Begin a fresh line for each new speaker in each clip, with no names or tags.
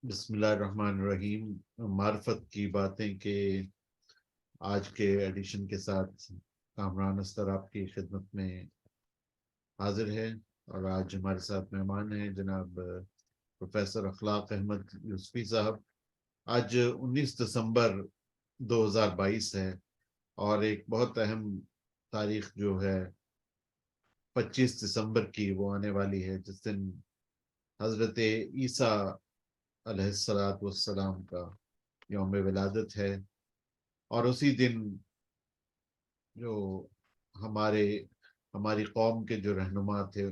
بسم اللہ الرحمن الرحیم۔ معرفت کی باتیں کے آج کے ایڈیشن کے ساتھ کامران اسطر آپ کی خدمت میں حاضر ہے، اور آج ہمارے ساتھ مہمان ہیں جناب پروفیسر اخلاق احمد یوسفی صاحب۔ آج 19 دسمبر 2022 ہے، اور ایک بہت اہم تاریخ جو ہے 25 دسمبر کی وہ آنے والی ہے، جس دن حضرت عیسیٰ علیہ السلام کا یوم ولادت ہے۔ اور اسی دن جو ہماری قوم کے جو رہنما تھے،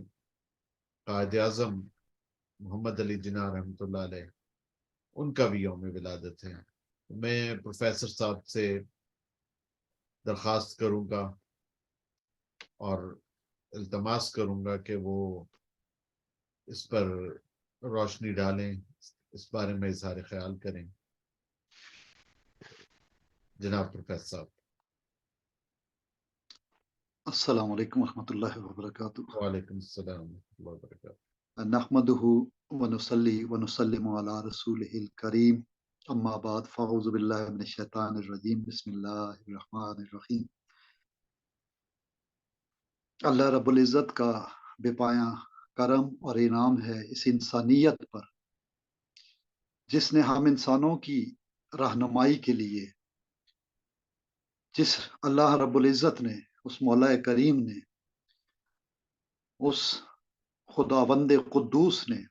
قائد اعظم محمد علی جناح رحمۃ اللہ علیہ، ان کا بھی یوم ولادت ہے۔ میں پروفیسر صاحب سے درخواست کروں گا اور التماس کروں گا کہ وہ اس پر روشنی ڈالیں، اس بارے میں اظہار خیال کریں۔ جناب پروفیسر صاحب۔
السلام علیکم ورحمۃ اللہ وبرکاتہ۔
وعلیکم السلام ورحمۃ اللہ وبرکاتہ۔
نحمدہ ونصلی ونسلم علی رسولہ الکریم، اما بعد فاعوذ باللہ من الشیطان الرجیم، بسم اللہ الرحمن الرحیم۔ اللہ رب العزت کا بے پایاں کرم اور انعام ہے اس انسانیت پر، جس نے ہم انسانوں کی رہنمائی کے لیے، جس اللہ رب العزت نے، اس مولا کریم نے، اس خداوند قدوس نے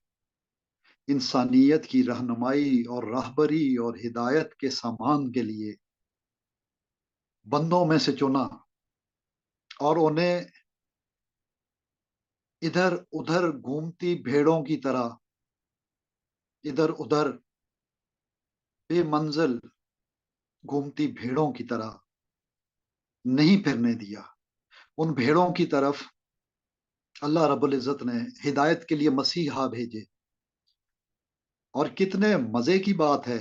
انسانیت کی رہنمائی اور راہبری اور ہدایت کے سامان کے لیے بندوں میں سے چنا، اور انہیں ادھر ادھر گھومتی بھیڑوں کی طرح ادھر ادھر بے منزل گھومتی بھیڑوں کی طرح نہیں پھرنے دیا۔ ان بھیڑوں کی طرف اللہ رب العزت نے ہدایت کے لیے مسیحا بھیجے۔ اور کتنے مزے کی بات ہے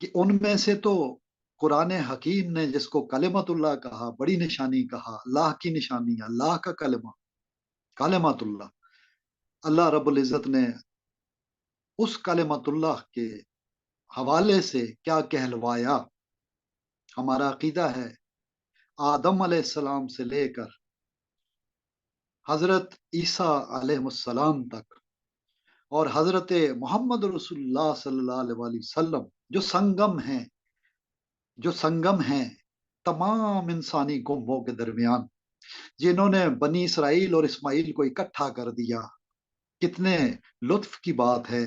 کہ ان میں سے تو قرآن حکیم نے جس کو کلمت اللہ کہا، بڑی نشانی کہا، اللہ کی نشانی، اللہ کا کلمہ، کلمت اللہ، اللہ رب العزت نے اس کلمت اللہ کے حوالے سے کیا کہلوایا۔ ہمارا عقیدہ ہے آدم علیہ السلام سے لے کر حضرت عیسیٰ علیہ السلام تک، اور حضرت محمد رسول اللہ صلی اللہ علیہ وسلم جو سنگم ہیں تمام انسانی قوموں کے درمیان، جنہوں نے بنی اسرائیل اور اسماعیل کو اکٹھا کر دیا۔ کتنے لطف کی بات ہے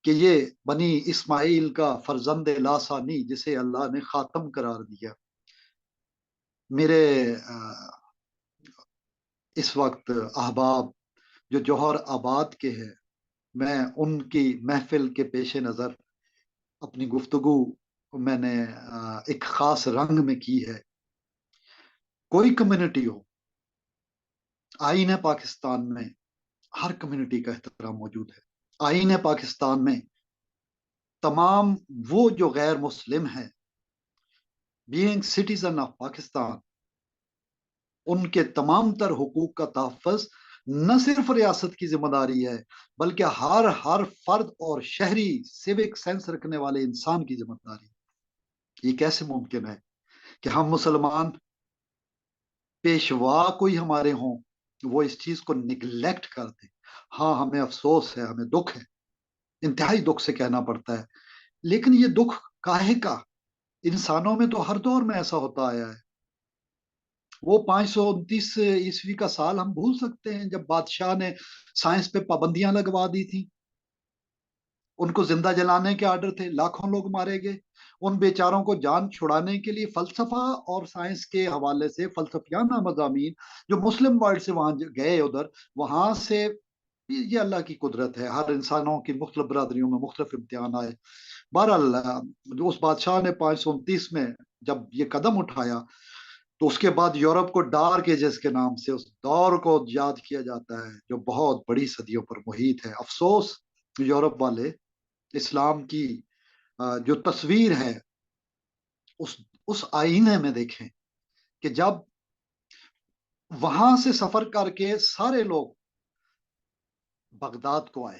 کہ یہ بنی اسماعیل کا فرزند لاسانی، جسے اللہ نے خاتم قرار دیا۔ میرے اس وقت احباب جو جوہر آباد کے ہیں، میں ان کی محفل کے پیش نظر اپنی گفتگو میں نے ایک خاص رنگ میں کی ہے۔ کوئی کمیونٹی ہو، آئین پاکستان میں ہر کمیونٹی کا احترام موجود ہے۔ آئین پاکستان میں تمام وہ جو غیر مسلم ہیں، بینگ سٹیزن آف پاکستان، ان کے تمام تر حقوق کا تحفظ نہ صرف ریاست کی ذمہ داری ہے، بلکہ ہر فرد اور شہری سیوک سینس رکھنے والے انسان کی ذمہ داری ہے۔ یہ کیسے ممکن ہے کہ ہم مسلمان پیشوا کوئی ہمارے ہوں، وہ اس چیز کو نگلیکٹ کر دیں؟ ہاں، ہمیں افسوس ہے، ہمیں دکھ ہے، انتہائی دکھ سے کہنا پڑتا ہے، لیکن یہ دکھ کاہے کا؟ انسانوں میں تو ہر دور میں ایسا ہوتا آیا ہے۔ وہ 529 عیسوی کا سال ہم بھول سکتے ہیں جب بادشاہ نے سائنس پہ پابندیاں لگوا دی تھی؟ ان کو زندہ جلانے کے آرڈر تھے، لاکھوں لوگ مارے گئے۔ ان بیچاروں کو جان چھڑانے کے لیے فلسفہ اور سائنس کے حوالے سے فلسفیانہ مضامین جو مسلم ورلڈ سے وہاں گئے، ادھر وہاں سے، یہ اللہ کی قدرت ہے، ہر انسانوں کی مختلف برادریوں میں مختلف امتحان آئے۔ بہرحال اس بادشاہ نے 529 میں جب یہ قدم اٹھایا، تو اس کے بعد یورپ کو ڈارک ایجز کے نام سے اس دور کو یاد کیا جاتا ہے جو بہت بڑی صدیوں پر محیط ہے۔ افسوس یورپ والے اسلام کی جو تصویر ہے اس آئینے میں دیکھیں کہ جب وہاں سے سفر کر کے سارے لوگ بغداد کو آئے،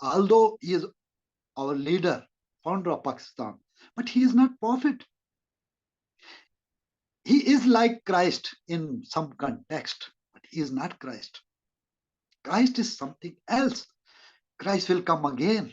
although he is our leader, founder of Pakistan, but he is not prophet. He is like Christ in some context, but he is not Christ. Christ is something else. Christ will come again.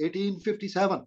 1857।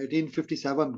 1857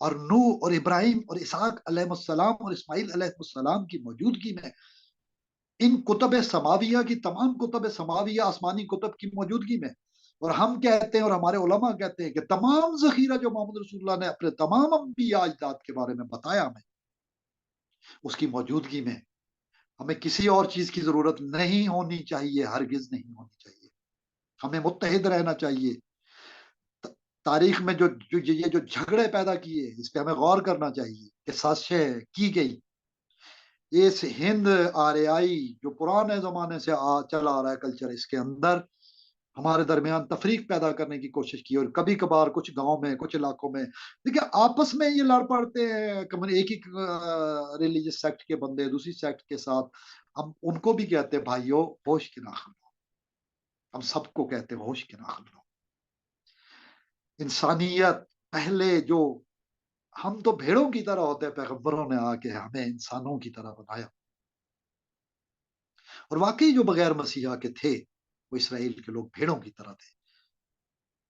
اور نوح اور ابراہیم اور اسحاق علیہ السلام اور اسماعیل علیہ السلام کی موجودگی میں، ان کتب سماویہ کی تمام کتب سماویہ آسمانی کتب کی موجودگی میں، اور ہم کہتے ہیں اور ہمارے علماء کہتے ہیں کہ تمام ذخیرہ جو محمد رسول اللہ نے اپنے تمام انبیاء اجداد کے بارے میں بتایا ہمیں، اس کی موجودگی میں ہمیں کسی اور چیز کی ضرورت نہیں ہونی چاہیے، ہرگز نہیں ہونی چاہیے. ہمیں متحد رہنا چاہیے. تاریخ میں یہ جو جھگڑے پیدا کیے، اس پہ ہمیں غور کرنا چاہیے کہ سازشیں کی گئی. اس ہند آریائی جو پرانے زمانے سے چلا آ رہا ہے کلچر، اس کے اندر ہمارے درمیان تفریق پیدا کرنے کی کوشش کی، اور کبھی کبھار کچھ گاؤں میں، کچھ علاقوں میں دیکھیں آپس میں یہ لڑ پڑتے ہیں. ایک ہی ریلیجس سیکٹ کے بندے دوسری سیکٹ کے ساتھ، ہم ان کو بھی کہتے ہیں بھائیو ہوش کے ناخن لو. ہم سب کو کہتے ہیں ہوش کے ناخن لو. انسانیت پہلے جو ہم تو بھیڑوں کی طرح ہوتے ہیں، پیغمبروں نے آ کے ہمیں انسانوں کی طرح بنایا. اور واقعی جو بغیر مسیحا کے تھے وہ اسرائیل کے لوگ بھیڑوں کی طرح تھے.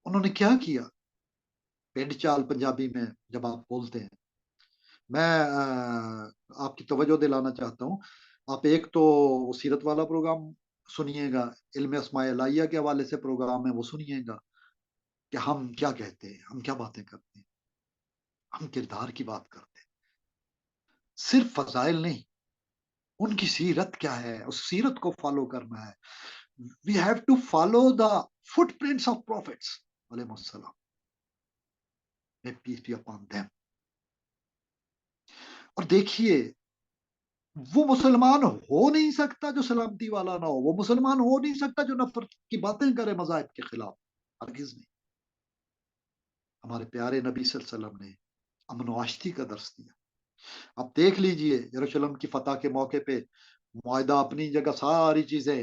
انہوں نے کیا کیا؟ پینڈ چال پنجابی میں جب آپ بولتے ہیں، میں آپ کی توجہ دلانا چاہتا ہوں. آپ ایک تو سیرت والا پروگرام سنیے گا، علم اسماء الہیہ کے حوالے سے پروگرام ہے، وہ سنیے گا کہ ہم کیا کہتے ہیں، ہم کیا باتیں کرتے ہیں. ہم کردار کی بات کرتے ہیں، صرف فضائل نہیں، ان کی سیرت کیا ہے، اس سیرت کو فالو کرنا ہے. We have to follow the footprints of prophets علیہ السلام. May peace be upon them. اور دیکھیے وہ مسلمان ہو نہیں سکتا جو سلامتی والا نہ ہو، وہ مسلمان ہو نہیں سکتا جو نفرت کی باتیں کرے مذاہب کے خلاف، ہرگز نہیں. ہمارے پیارے نبی صلی اللہ علیہ وسلم نے امن و آشتی کا درس دیا. آپ دیکھ لیجئے یروشلم کی فتح کے موقع پہ معاہدہ اپنی جگہ، ساری چیزیں،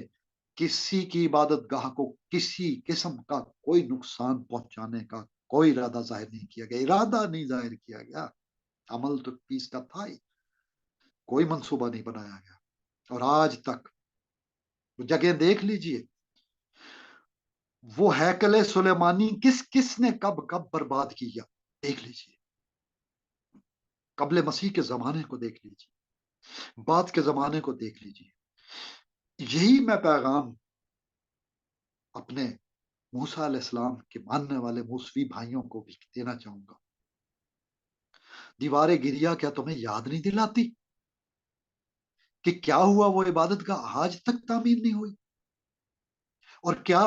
کسی کی عبادت گاہ کو کسی قسم کا کوئی نقصان پہنچانے کا کوئی ارادہ ظاہر نہیں کیا گیا، ارادہ نہیں ظاہر کیا گیا. عمل تو پیس کا تھا ہی، کوئی منصوبہ نہیں بنایا گیا. اور آج تک وہ جگہ دیکھ لیجئے، وہ ہیکل سلیمانی کس نے کب برباد کیا، دیکھ لیجئے. قبل مسیح کے زمانے کو دیکھ لیجئے، بعد کے زمانے کو دیکھ لیجئے. یہی میں پیغام اپنے موسیٰ علیہ السلام کے ماننے والے موسوی بھائیوں کو بھی دینا چاہوں گا. دیوار گریا کیا تمہیں یاد نہیں دلاتی کہ کیا ہوا وہ عبادت گاہ آج تک تعمیر نہیں ہوئی؟ اور کیا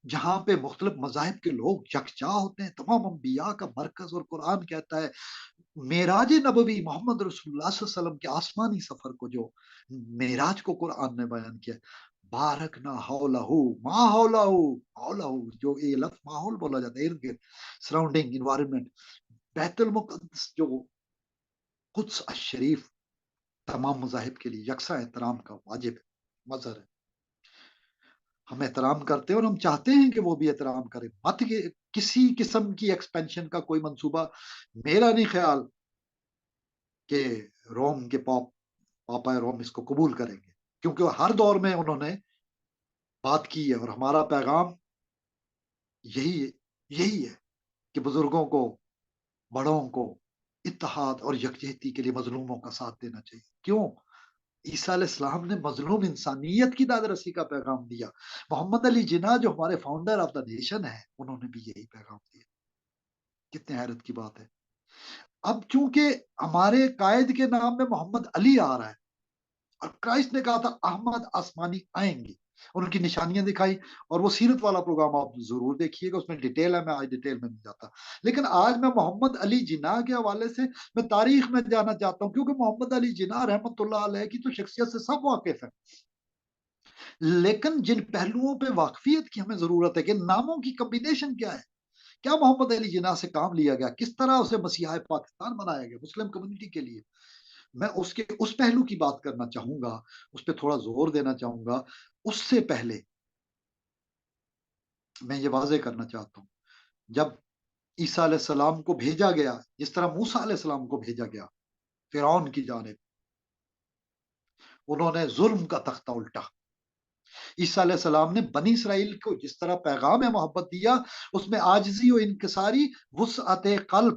جہاں پہ مختلف مذاہب کے لوگ یکجا ہوتے ہیں، تمام انبیاء کا مرکز، اور قرآن کہتا ہے معراج نبوی محمد رسول اللہ صلی اللہ علیہ وسلم کے آسمانی سفر کو، جو معراج کو قرآن نے بیان کیا، بارکنا حولہ، ما حولہ، جو یہ لفظ ماحول بولا جاتا ہے، ارد گرد، سراؤنڈنگ، انوائرمنٹ. بیت المقدس جو قدس الشریف تمام مذاہب کے لیے یکساں احترام کا واجب مظہر ہے. ہم احترام کرتے ہیں اور ہم چاہتے ہیں کہ وہ بھی احترام کرے. مت کسی قسم کی ایکسپینشن کا کوئی منصوبہ، میرا نہیں خیال کہ روم کے پاپا روم اس کو قبول کریں گے، کیونکہ ہر دور میں انہوں نے بات کی ہے. اور ہمارا پیغام یہی ہے کہ بزرگوں کو، بڑوں کو اتحاد اور یکجہتی کے لیے مظلوموں کا ساتھ دینا چاہیے. کیوں؟ عیسیٰ علیہ السلام نے مظلوم انسانیت کی داد رسی کا پیغام دیا. محمد علی جناح جو ہمارے فاؤنڈر آف دا نیشن ہے، انہوں نے بھی یہی پیغام دیا. کتنے حیرت کی بات ہے. اب چونکہ ہمارے قائد کے نام میں محمد علی آ رہا ہے، اور کرائسٹ نے کہا تھا احمد آسمانی آئیں گے، اور ان کی نشانیاں دکھائی. اور وہ سیرت والا پروگرام آپ ضرور دیکھیے گا، اس میں ڈیٹیل ہے، میں آج ڈیٹیل میں نہیں جاتا. لیکن آج میں محمد علی جناح کے حوالے سے میں تاریخ میں جانا چاہتا ہوں، کیونکہ محمد علی جناح رحمت اللہ علیہ کی تو شخصیت سے سب واقف ہیں، لیکن جن پہلوؤں پہ واقفیت کی ہمیں ضرورت ہے کہ ناموں کی کمبینیشن کیا ہے. کیا محمد علی جناح سے کام لیا گیا؟ کس طرح اسے مسیحا پاکستان بنایا گیا مسلم کمیونٹی کے لیے؟ میں اس پہلو کی بات کرنا چاہوں گا، اس پہ تھوڑا زور دینا چاہوں گا. اس سے پہلے میں یہ واضح کرنا چاہتا ہوں، جب عیسیٰ علیہ السلام کو بھیجا گیا، جس طرح موسیٰ علیہ السلام کو بھیجا گیا فرعون کی جانب، انہوں نے ظلم کا تختہ الٹا. عیسیٰ علیہ السلام نے بنی اسرائیل کو جس طرح پیغام محبت دیا، اس میں عاجزی و انکساری، وسعت قلب،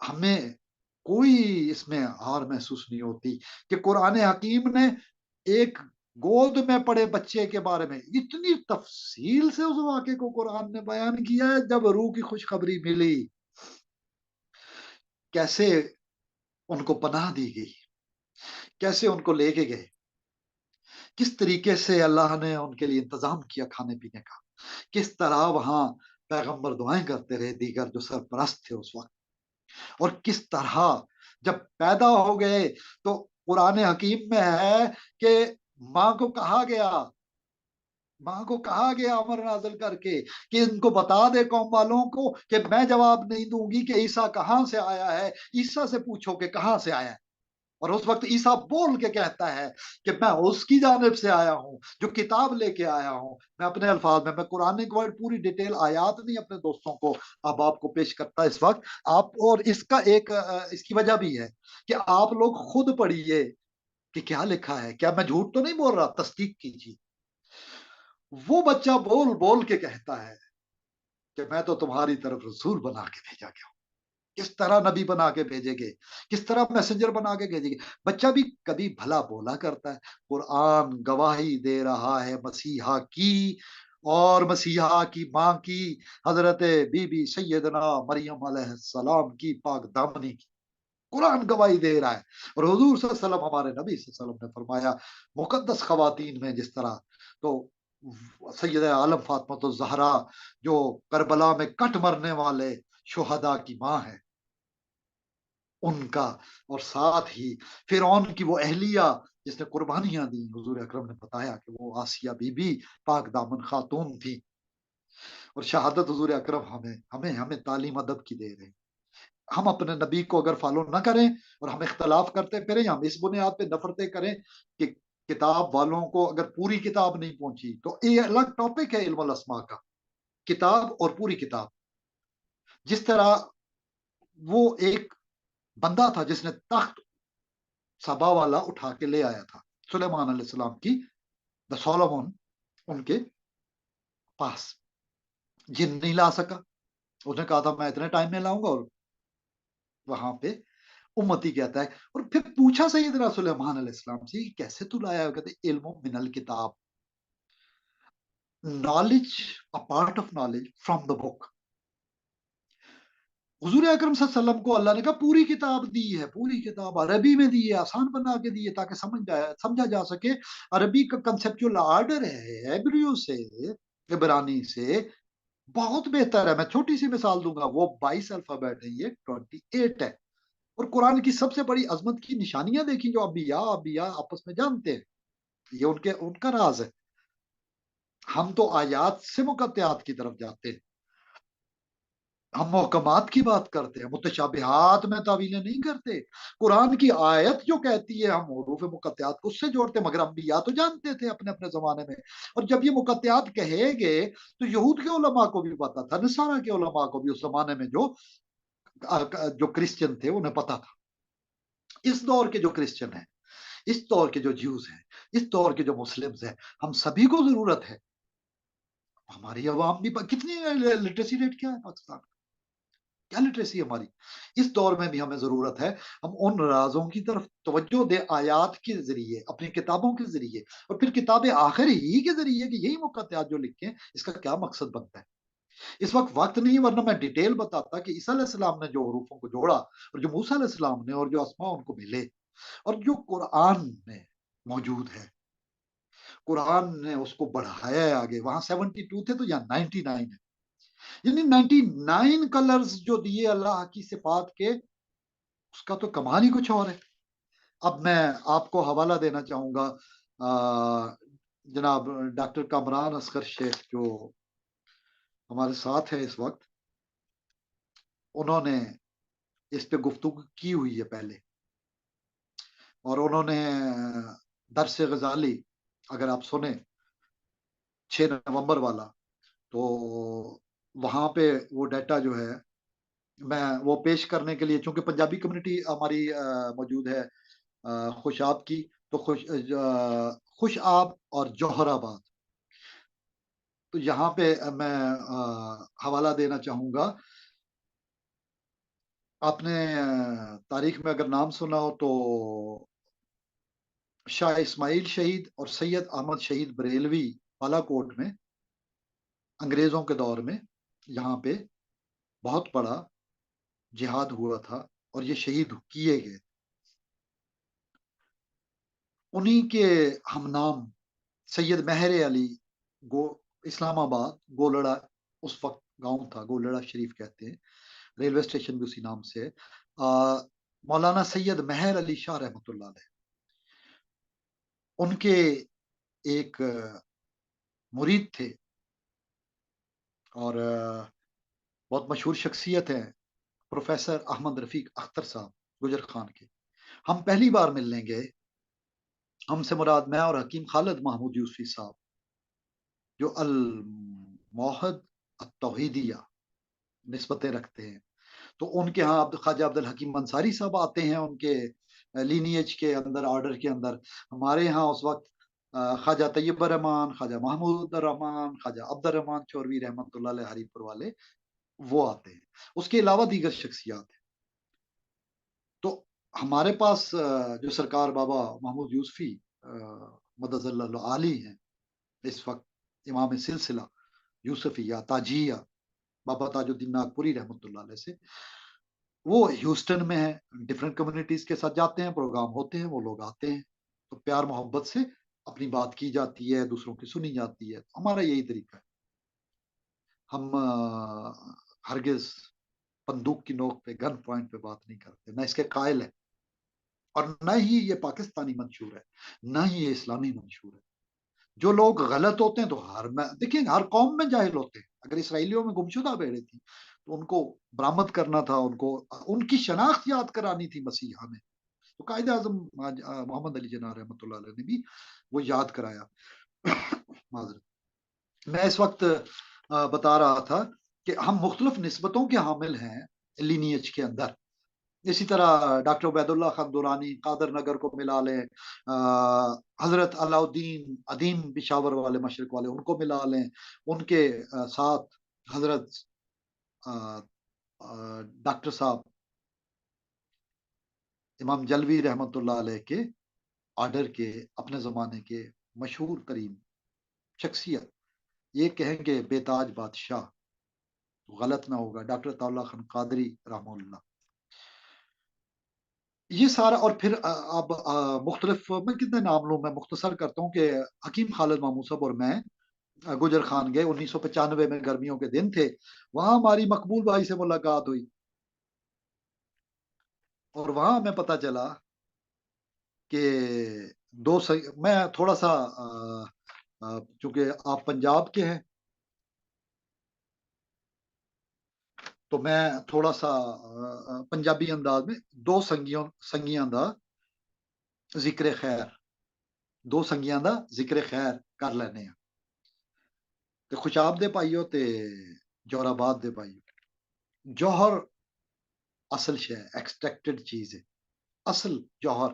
ہمیں کوئی اس میں ہار محسوس نہیں ہوتی کہ قرآن حکیم نے ایک گود میں پڑے بچے کے بارے میں اتنی تفصیل سے اس واقعے کو قرآن نے بیان کیا ہے. جب روح کی خوشخبری ملی کیسے ان کو پناہ دی گئی، کیسے ان کو لے کے گئے، کس طریقے سے اللہ نے ان کے لیے انتظام کیا کھانے پینے کا، کس طرح وہاں پیغمبر دعائیں کرتے رہے دیگر جو سرپرست تھے اس وقت، اور کس طرح جب پیدا ہو گئے تو قرآن حکیم میں ہے کہ ماں کو کہا گیا، ماں کو کہا گیا امر نازل کر کے کہ ان کو بتا دے قوم والوں کو کہ میں جواب نہیں دوں گی کہ عیسیٰ کہاں سے آیا ہے، عیسیٰ سے پوچھو کہ کہاں سے آیا ہے. اور اس وقت عیسیٰ بول کے کہتا ہے کہ میں اس کی جانب سے آیا ہوں جو کتاب لے کے آیا ہوں. میں اپنے الفاظ میں قرآن کی پوری ڈیٹیل آیات نہیں اپنے دوستوں کو اب آپ کو پیش کرتا اس وقت آپ، اور اس کا ایک اس کی وجہ بھی ہے کہ آپ لوگ خود پڑھیے کہ کیا لکھا ہے، کیا میں جھوٹ تو نہیں بول رہا، تصدیق کیجیے. وہ بچہ بول بول کے کہتا ہے کہ میں تو تمہاری طرف رسول بنا کے بھیجا گیا ہوں. کس طرح نبی بنا کے بھیجے گے، کس طرح میسنجر بنا کے بھیجے گے. بچہ بھی کبھی بھلا بولا کرتا ہے. قرآن گواہی دے رہا ہے مسیحا کی اور مسیحا کی ماں کی، حضرت بی بی سیدنا مریم علیہ السلام کی پاک دامنی کی. قرآن گواہی دے رہا ہے. اور حضور صلی اللہ علیہ وسلم، ہمارے نبی صلی اللہ علیہ وسلم نے فرمایا مقدس خواتین میں جس طرح، تو سید عالم فاطمہ الزہرا جو کربلا میں کٹ مرنے والے شہداء کی ماں ہے ان کا، اور ساتھ ہی فرعون کی وہ اہلیہ جس نے قربانیاں دی، حضور اکرم نے بتایا کہ وہ آسیہ بی بی پاک دامن خاتون تھی. اور شہادت حضور اکرم ہمیں تعلیم ادب کی دے رہے. ہم اپنے نبی کو اگر فالو نہ کریں اور ہم اختلاف کرتے پھریں، ہم اس بنیاد پہ نفرتیں کریں کہ کتاب والوں کو اگر پوری کتاب نہیں پہنچی، تو یہ الگ ٹاپک ہے علم الاسماء کا، کتاب اور پوری کتاب. جس طرح وہ ایک بندہ تھا جس نے تخت سبا والا اٹھا کے لے آیا تھا سلیمان علیہ السلام کی، دا سولomon ان کے پاس. جن نہیں لا سکا، اس نے کہا تھا میں اتنے ٹائم میں لاؤں گا، اور وہاں پہ امتی کہتا ہے. اور پھر پوچھا سیدنا سلیمان علیہ السلام سے کیسے تو لایا، کہتے علم من الکتاب، knowledge a part of knowledge from the book. حضور اکرم صلی اللہ علیہ وسلم کو اللہ نے کہا پوری کتاب دی ہے، پوری کتاب عربی میں دی ہے، آسان بنا کے دی ہے تاکہ سمجھا جا سکے. عربی کا کنسپچول آرڈر ہے ہیبریو سے، عبرانی سے بہت بہتر ہے. میں چھوٹی سی مثال دوں گا، وہ 22 الفابیٹ ہے، یہ 28 ہے. اور قرآن کی سب سے بڑی عظمت کی نشانیاں دیکھیں جو انبیاء آپس میں جانتے ہیں، یہ ان کا راز ہے. ہم تو آیات سے مقطعات کی طرف جاتے ہیں، ہم محکمات کی بات کرتے ہیں، متشابہات میں تعویلیں نہیں کرتے. قرآن کی آیت جو کہتی ہے ہم حروف مقطعات کو اس سے جوڑتے، مگر انبیاء تو جانتے تھے اپنے اپنے زمانے میں. اور جب یہ مقطعات کہے گئے تو یہود کے علماء کو بھی پتا تھا، نصارہ کے علماء کو بھی اس زمانے میں جو کرسچن تھے انہیں پتا تھا. اس دور کے جو کرسچن ہیں، اس دور کے جو جیوز ہیں، اس دور کے جو مسلمز ہیں، ہم سبھی کو ضرورت ہے. ہماری عوام بھی کتنی لٹریسی ریٹ کیا ہے پاکستان، کیا لٹریسی ہماری. اس دور میں بھی ہمیں ضرورت ہے ہم ان رازوں کی طرف توجہ دیں آیات کے ذریعے، اپنی کتابوں کے ذریعے، اور پھر کتاب آخر ہی کے ذریعے کہ یہی مقطعات جو لکھیں اس کا کیا مقصد بنتا ہے. اس وقت نہیں، ورنہ میں ڈیٹیل بتاتا کہ عیسیٰ علیہ السلام نے جو حروفوں کو جوڑا، اور جو موسیٰ علیہ السلام نے، اور جو اسماء ان کو ملے، اور جو قرآن میں موجود ہے. قرآن نے اس کو بڑھایا ہے آگے، وہاں 72 تھے تو یہاں 99 ہے. یعنی 99 کلرز جو دیے اللہ کی صفات کے، اس کا تو کمال ہی کچھ اور ہے. اب میں آپ کو حوالہ دینا چاہوں گا جناب ڈاکٹر کامران اصغر شیخ جو ہمارے ساتھ ہے اس وقت، انہوں نے اس پہ گفتگو کی ہوئی ہے پہلے، اور انہوں نے درس غزالی اگر آپ سنیں 6 نومبر والا، تو وہاں پہ وہ ڈیٹا جو ہے میں وہ پیش کرنے کے لیے، چونکہ پنجابی کمیونٹی ہماری موجود ہے خوشاب کی، تو خوش آب اور جوہر آباد، تو یہاں پہ میں حوالہ دینا چاہوں گا آپ نے تاریخ میں اگر نام سنا ہو تو شاہ اسماعیل شہید اور سید احمد شہید بریلوی بالا کوٹ میں انگریزوں کے دور میں یہاں پہ بہت بڑا جہاد ہوا تھا اور یہ شہید کیے گئے. انہی کے ہم نام سید مہر علی گو اسلام آباد گولڑا اس وقت گاؤں تھا, گولڑا شریف کہتے ہیں, ریلوے اسٹیشن بھی اسی نام سے ہے. مولانا سید مہر علی شاہ رحمۃ اللہ علیہ, ان کے ایک مرید تھے اور بہت مشہور شخصیت ہیں پروفیسر احمد رفیق اختر صاحب گجر خان کے. ہم پہلی بار ملنے گئے, ہم سے مراد میں اور حکیم خالد محمود یوسفی صاحب جو الموحد التوحیدیہ نسبتیں رکھتے ہیں. تو ان کے ہاں خواجہ عبد الحکیم انصاری صاحب آتے ہیں, ان کے لینیج کے اندر, آرڈر کے اندر. ہمارے ہاں اس وقت خواجہ طیب الرحمان, خواجہ محمود الرحمان, خواجہ عبد الرحمان چوروی رحمۃ اللہ علیہ ہری پور والے, وہ آتے ہیں. اس کے علاوہ دیگر شخصیات ہیں. تو ہمارے پاس جو سرکار بابا محمود یوسفی مدد اللہ علی ہیں اس وقت, امام سلسلہ یوسفیہ تاجیہ بابا تاج الدین ناگپوری رحمۃ اللہ علیہ سے, وہ ہیوسٹن میں ہیں, ڈفرینٹ کمیونٹیز کے ساتھ جاتے ہیں, پروگرام ہوتے ہیں, وہ لوگ آتے ہیں, تو پیار محبت سے اپنی بات کی جاتی ہے, دوسروں کی سنی جاتی ہے. ہمارا یہی طریقہ ہے. ہم ہرگز بندوق کی نوک پہ, گن پوائنٹ پہ بات نہیں کرتے, نہ اس کے قائل ہے, اور نہ ہی یہ پاکستانی منشور ہے, نہ ہی یہ اسلامی منشور ہے. جو لوگ غلط ہوتے ہیں تو دیکھیں ہر قوم میں جاہل ہوتے ہیں. اگر اسرائیلیوں میں گمشدہ بھیڑیں تھیں تو ان کو برآمد کرنا تھا, ان کو ان کی شناخت یاد کرانی تھی مسیحا میں, تو قائد اعظم محمد علی جناح رحمۃ اللہ علیہ نے بھی وہ یاد کرایا. معذرت, میں اس وقت بتا رہا تھا کہ ہم مختلف نسبتوں کے حامل ہیں لینیج کے اندر. اسی طرح ڈاکٹر عبید اللہ خان دورانی قادر نگر کو ملا لیں, حضرت علاء الدین عدیم پشاور والے مشرق والے ان کو ملا لیں, ان کے ساتھ حضرت ڈاکٹر صاحب امام جلوی رحمۃ اللہ علیہ کے آرڈر کے اپنے زمانے کے مشہور ترین شخصیت, یہ کہیں گے بے تاج بادشاہ تو غلط نہ ہوگا, ڈاکٹر عطا اللہ خان قادری رحمہ اللہ. یہ سارا, اور پھر اب مختلف, میں کتنے نام لوں, میں مختصر کرتا ہوں کہ حکیم خالد محمود صاحب اور میں گجر خان گئے 1995 میں, گرمیوں کے دن تھے. وہاں ہماری مقبول بھائی سے ملاقات ہوئی اور وہاں ہمیں پتہ چلا کہ میں تھوڑا سا چونکہ آپ پنجاب کے ہیں تو میں تھوڑا سا پنجابی انداز میں دو سنگیاں دا ذکر خیر, دو سنگیاں دا ذکر خیر کر لینے ہیں. تے خوشاب دے پائیو تے جوراباد دے پائیو. جوہر اصل شے, ایکسٹریکٹڈ چیز ہے, اصل جوہر.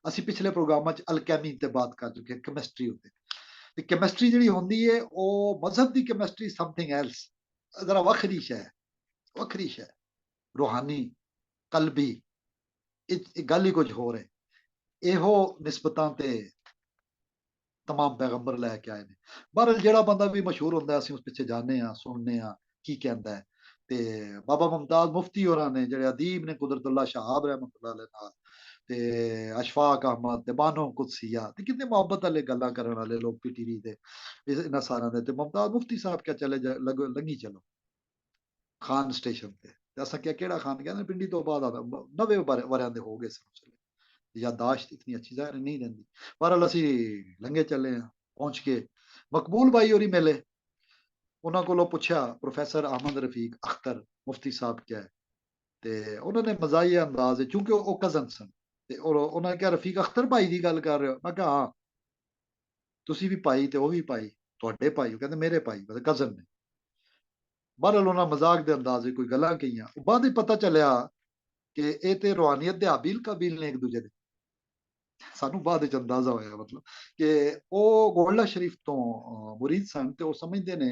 اسی پچھلے پروگرام وچ الکیمی تے بات کر چکے, کیمسٹری ہوتے. تے کیمسٹری جڑی ہوندی ہے او مذہب دی کیمسٹری سم تھنگ ایلس, ذرا وکھری شے, وکھری شے, روحانی قلبی, گل ہی کچھ ہو رہے. ਇਹੋ نسبتاں تے تمام پیغمبر لے کے آئے نے. بہرحال جیڑا بندہ بھی مشہور ہوندا ہے اسی اس پیچھے جانے ہاں, سننے ہاں کی کہندا ہے. تے بابا ممتاز مفتی ہوراں نے جڑے ادیب نے, قدرت اللہ شہاب رحمۃ اللہ علیہ نال, تے اشفاق احمد تے بانو قدسیہ, تے کتنے محبت والے گلاں کرن والے لوگ پی ٹی وی تے انہاں سارا دے. تے ممتاز مفتی صاحب کیا چلے لنگی چلو خان سٹیشن تے, اساں کیا کیڑا خان, کہندے پنڈی تو بعد آتا 90 وریاں دے ہو گئے سن, یادداشت اتنی اچھی ظاہر نہیں رہتی. بہرحال اسی لنگے چلے ہیں, پہنچ کے مقبول بھائی ہوری ملے. انہاں کولوں پوچھا پروفیسر احمد رفیق اختر مفتی صاحب کیا ہے, تے انہوں نے مزاحیہ انداز ہے, چونکہ وہ کزن سن, تے انہوں نے کہا رفیق اختر بھائی دی گل کر رہے ہو. میں کہا ہاں, تسی بھی پائی تے وہ بھی پائی, تواڈے پائی, کہندے میرے پائی, مطلب کزن نے. بہرحال انہاں مذاق دے انداز کوئی گلاں کیاں, بعد وچ پتہ چلیا کہ اے تے روحانیت دے حابیل قابیل نے ایک دوجے دے. سانو بعد وچ اندازہ ہویا مطلب کہ وہ گولڈا شریف تو مرید سن, تے وہ سمجھدے نے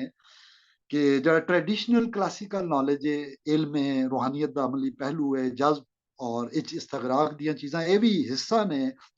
کہ ਜਿਹੜਾ ਟ੍ਰੈਡੀਸ਼ਨਲ ਕਲਾਸੀਕਲ ਨੌਲੇਜ ਹੈ, ਇਲਮ ਹੈ, ਰੂਹਾਨੀਅਤ ਦਾ ਅਮਲੀ ਪਹਿਲੂ ਹੈ, ਜਜ਼ਬ ਔਰ ਇਸਤਗਰਾਕ ਦੀਆਂ ਚੀਜ਼ਾਂ, ਇਹ ਵੀ ਹਿੱਸਾ ਨੇ,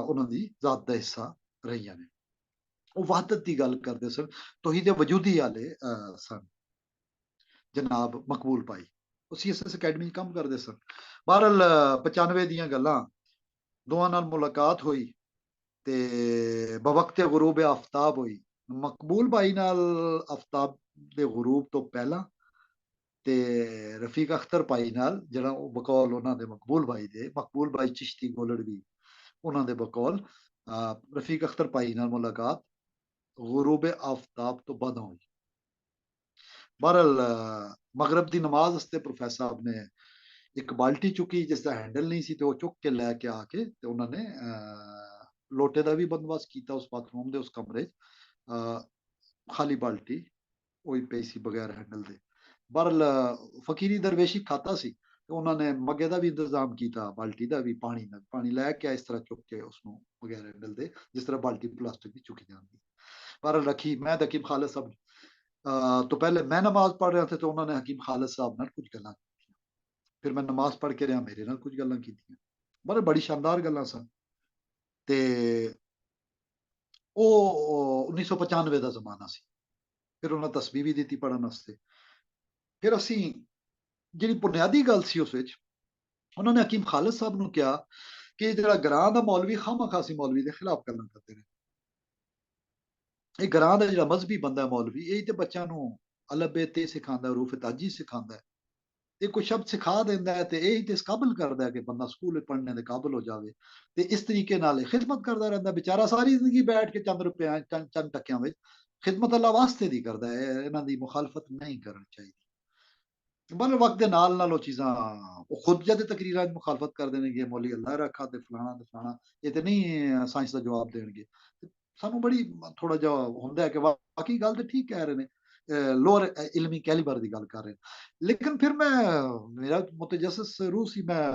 ਉਹਨਾਂ ਦੀ ਜ਼ਾਤ ਦਾ ਹਿੱਸਾ ਰਹੀਆਂ ਨੇ। ਉਹ ਵਹਦਤ ਦੀ ਗੱਲ ਕਰਦੇ ਸਨ, ਤੌਹੀਦ ਵਜੂਦੀ ਵਾਲੇ ਸਨ ਜਨਾਬ ਮਕਬੂਲ ਭਾਈ। ਉਹ CSS ਅਕੈਡਮੀ 'ਚ ਕੰਮ ਕਰਦੇ ਸਨ। ਬਹਰਹਾਲ 95 ਦੀਆਂ ਗੱਲਾਂ, ਦੋਵਾਂ ਨਾਲ ਮੁਲਾਕਾਤ ਹੋਈ ਤੇ ਬਵਕਤ ਗੁਰੂਬ ਆਫਤਾਬ ਹੋਈ। ਮਕਬੂਲ ਭਾਈ ਨਾਲ ਆਫਤਾਬ ਦੇ ਗੁਰੂਬ ਤੋਂ ਪਹਿਲਾਂ ਤੇ ਰਫੀਕ ਅਖਤਰ ਭਾਈ ਨਾਲ, ਜਿਹੜਾ ਉਹ ਬਕੌਲ ਉਹਨਾਂ ਦੇ ਮਕਬੂਲ ਭਾਈ ਚਿਸ਼ਤੀ ਗੋਲੜਵੀ, ਉਹਨਾਂ ਦੇ ਬਕੌਲ ਰਫੀਕ ਅਖਤਰ ਭਾਈ ਨਾਲ ਮੁਲਾਕਾਤ ਗੁਰੂਬ ਆਫਤਾਬ ਤੋਂ ਬਾਅਦ ਹੋਈ। ਬਹਰਹਾਲ ਮਗਰਬ ਦੀ ਨਮਾਜ਼ ਵਾਸਤੇ ਪ੍ਰੋਫੈਸਰ ਸਾਹਿਬ ਨੇ ਇੱਕ ਬਾਲਟੀ ਚੁੱਕੀ ਜਿਸ ਦਾ ਹੈਂਡਲ ਨਹੀਂ ਸੀ, ਤੇ ਉਹ ਚੁੱਕ ਕੇ ਲੈ ਕੇ ਆ ਕੇ ਤੇ ਉਹਨਾਂ ਨੇ ਲੋਟੇ ਦਾ ਵੀ ਬੰਦੋਬਸਤ ਕੀਤਾ ਉਸ ਬਾਥਰੂਮ ਦੇ ਉਸ ਕਮਰੇ 'ਚ। ਖਾਲੀ ਬਾਲਟੀ ਉਹੀ ਪਈ ਸੀ ਬਗੈਰ ਹੈਂਡਲ ਦੇ। ਬਹਰਹਾਲ ਫਕੀਰੀ ਦਰਵੇਸ਼ੀ ਖਾਤਾ ਸੀ, ਤੇ ਉਹਨਾਂ ਨੇ ਮੱਗੇ ਦਾ ਵੀ ਇੰਤਜ਼ਾਮ ਕੀਤਾ, ਬਾਲਟੀ ਦਾ ਵੀ, ਪਾਣੀ ਲੈ ਕੇ ਇਸ ਤਰ੍ਹਾਂ ਚੁੱਕ ਕੇ ਉਸਨੂੰ ਬਗੈਰ ਹੈਂਡਲ ਦੇ, ਜਿਸ ਤਰ੍ਹਾਂ ਬਾਲਟੀ ਪਲਾਸਟਿਕ ਦੀ ਚੁੱਕੀ ਜਾਂਦੀ। ਬਹਰਹਾਲ ਰੱਖੀ। ਮੈਂ ਤੇ ਹਕੀਮ ਖਾਲਿਦ ਸਾਹਿਬ ਤੋਂ ਪਹਿਲੇ ਮੈਂ ਨਮਾਜ਼ ਪੜ੍ਹ ਰਿਹਾ ਸੀ, ਤੇ ਉਹਨਾਂ ਨੇ ਹਕੀਮ ਖਾਲਿਦ ਸਾਹਿਬ ਨਾਲ ਕੁਝ ਗੱਲਾਂ ਕੀਤੀਆਂ। ਫਿਰ ਮੈਂ ਨਮਾਜ਼ ਪੜ੍ਹ ਕੇ ਰਿਹਾ, ਮੇਰੇ ਨਾਲ ਕੁਝ ਗੱਲਾਂ ਕੀਤੀਆਂ। ਬੜੀ ਸ਼ਾਨਦਾਰ ਗੱਲਾਂ ਸਨ। ਤੇ ਉਹ 1995 ਦਾ ਜ਼ਮਾਨਾ ਸੀ। ਫਿਰ ਉਹਨਾਂ ਤਸਬੀਹ ਵੀ ਦਿੱਤੀ ਪੜ੍ਹਨ ਵਾਸਤੇ। ਫਿਰ ਅਸੀਂ ਜਿਹੜੀ ਬੁਨਿਆਦੀ ਗੱਲ ਸੀ ਉਸ ਵਿੱਚ, ਉਹਨਾਂ ਨੇ ਹਕੀਮ ਖਾਲਿਦ ਸਾਹਿਬ ਨੂੰ ਕਿਹਾ ਕਿ ਜਿਹੜਾ ਗਰਾਂ ਦਾ ਮੌਲਵੀ ਖਾਮਖਾ ਸੀ ਮੌਲਵੀ ਦੇ ਖਿਲਾਫ ਗੱਲਾਂ ਕਰਦੇ ਨੇ। ਇਹ ਗਰਾਂ ਦਾ ਜਿਹੜਾ ਮਜ਼ਹਬੀ ਬੰਦਾ ਮੌਲਵੀ, ਇਹ ਤੇ ਬੱਚਿਆਂ ਨੂੰ ਅਲਬੇ ਤੇ ਸਿਖਾਉਂਦਾ, ਰੂਫ ਤਾਜੀ ਸਿਖਾਉਂਦਾ, ਇਹ ਕੋਈ ਸ਼ਬਦ ਸਿਖਾ ਦਿੰਦਾ ਹੈ ਤੇ ਇਹ ਤੇ ਇਸ ਕਾਬਲ ਕਰਦਾ ਹੈ ਕਿ ਬੰਦਾ ਸਕੂਲ ਪੜ੍ਹਨੇ ਦੇ ਕਾਬਲ ਹੋ ਜਾਵੇ, ਤੇ ਇਸ ਤਰੀਕੇ ਨਾਲ ਖਿਦਮਤ ਕਰਦਾ ਰਹਿੰਦਾ ਵਿਚਾਰਾ ਸਾਰੀ ਜ਼ਿੰਦਗੀ ਬੈਠ ਕੇ ਚੰਦ ਰੁਪਏ ਚੰਦ ਟੱਕਿਆਂ ਵਿੱਚ ਖਿਦਮਤ ਅੱਲਾ ਵਾਸਤੇ ਦੀ ਕਰਦਾ ਹੈ। ਇਹਨਾਂ ਦੀ ਮੁਖਾਲਫਤ ਨਹੀਂ ਕਰਨੀ ਚਾਹੀਦੀ। ਬਲ ਵਕਤ ਦੇ ਨਾਲ ਉਹ ਚੀਜ਼ਾਂ, ਉਹ ਖੁਦ ਜਦ ਤਕਰੀਰਾਂ 'ਚ ਮੁਖਾਲਫਤ ਕਰਦੇ ਨੇ ਕਿ ਮੌਲੀ ਅੱਲਾ ਰੱਖਾ ਤੇ ਫਲਾਣਾ ਤੇ ਫਲਾਣਾ, ਇਹ ਤੇ ਨਹੀਂ ਸਾਇੰਸ ਦਾ ਜਵਾਬ ਦੇਣਗੇ। ਸਾਨੂੰ ਬੜੀ ਥੋੜਾ ਜਿਹਾ ਹੁੰਦਾ ਹੈ ਕਿ ਵਾਕਈ ਗੱਲ ਤੇ ਠੀਕ ਕਹਿ ਰਹੇ ਨੇ, ਲੋਅਰ ਇਲਮੀ ਕੈਲੀਬਰ ਦੀ ਗੱਲ ਕਰ ਰਹੇ ਨੇ। ਲੇਕਿਨ ਫਿਰ ਮੇਰਾ ਮੁਤਜੱਸਿਸ ਰੂਹ ਸੀ, ਮੈਂ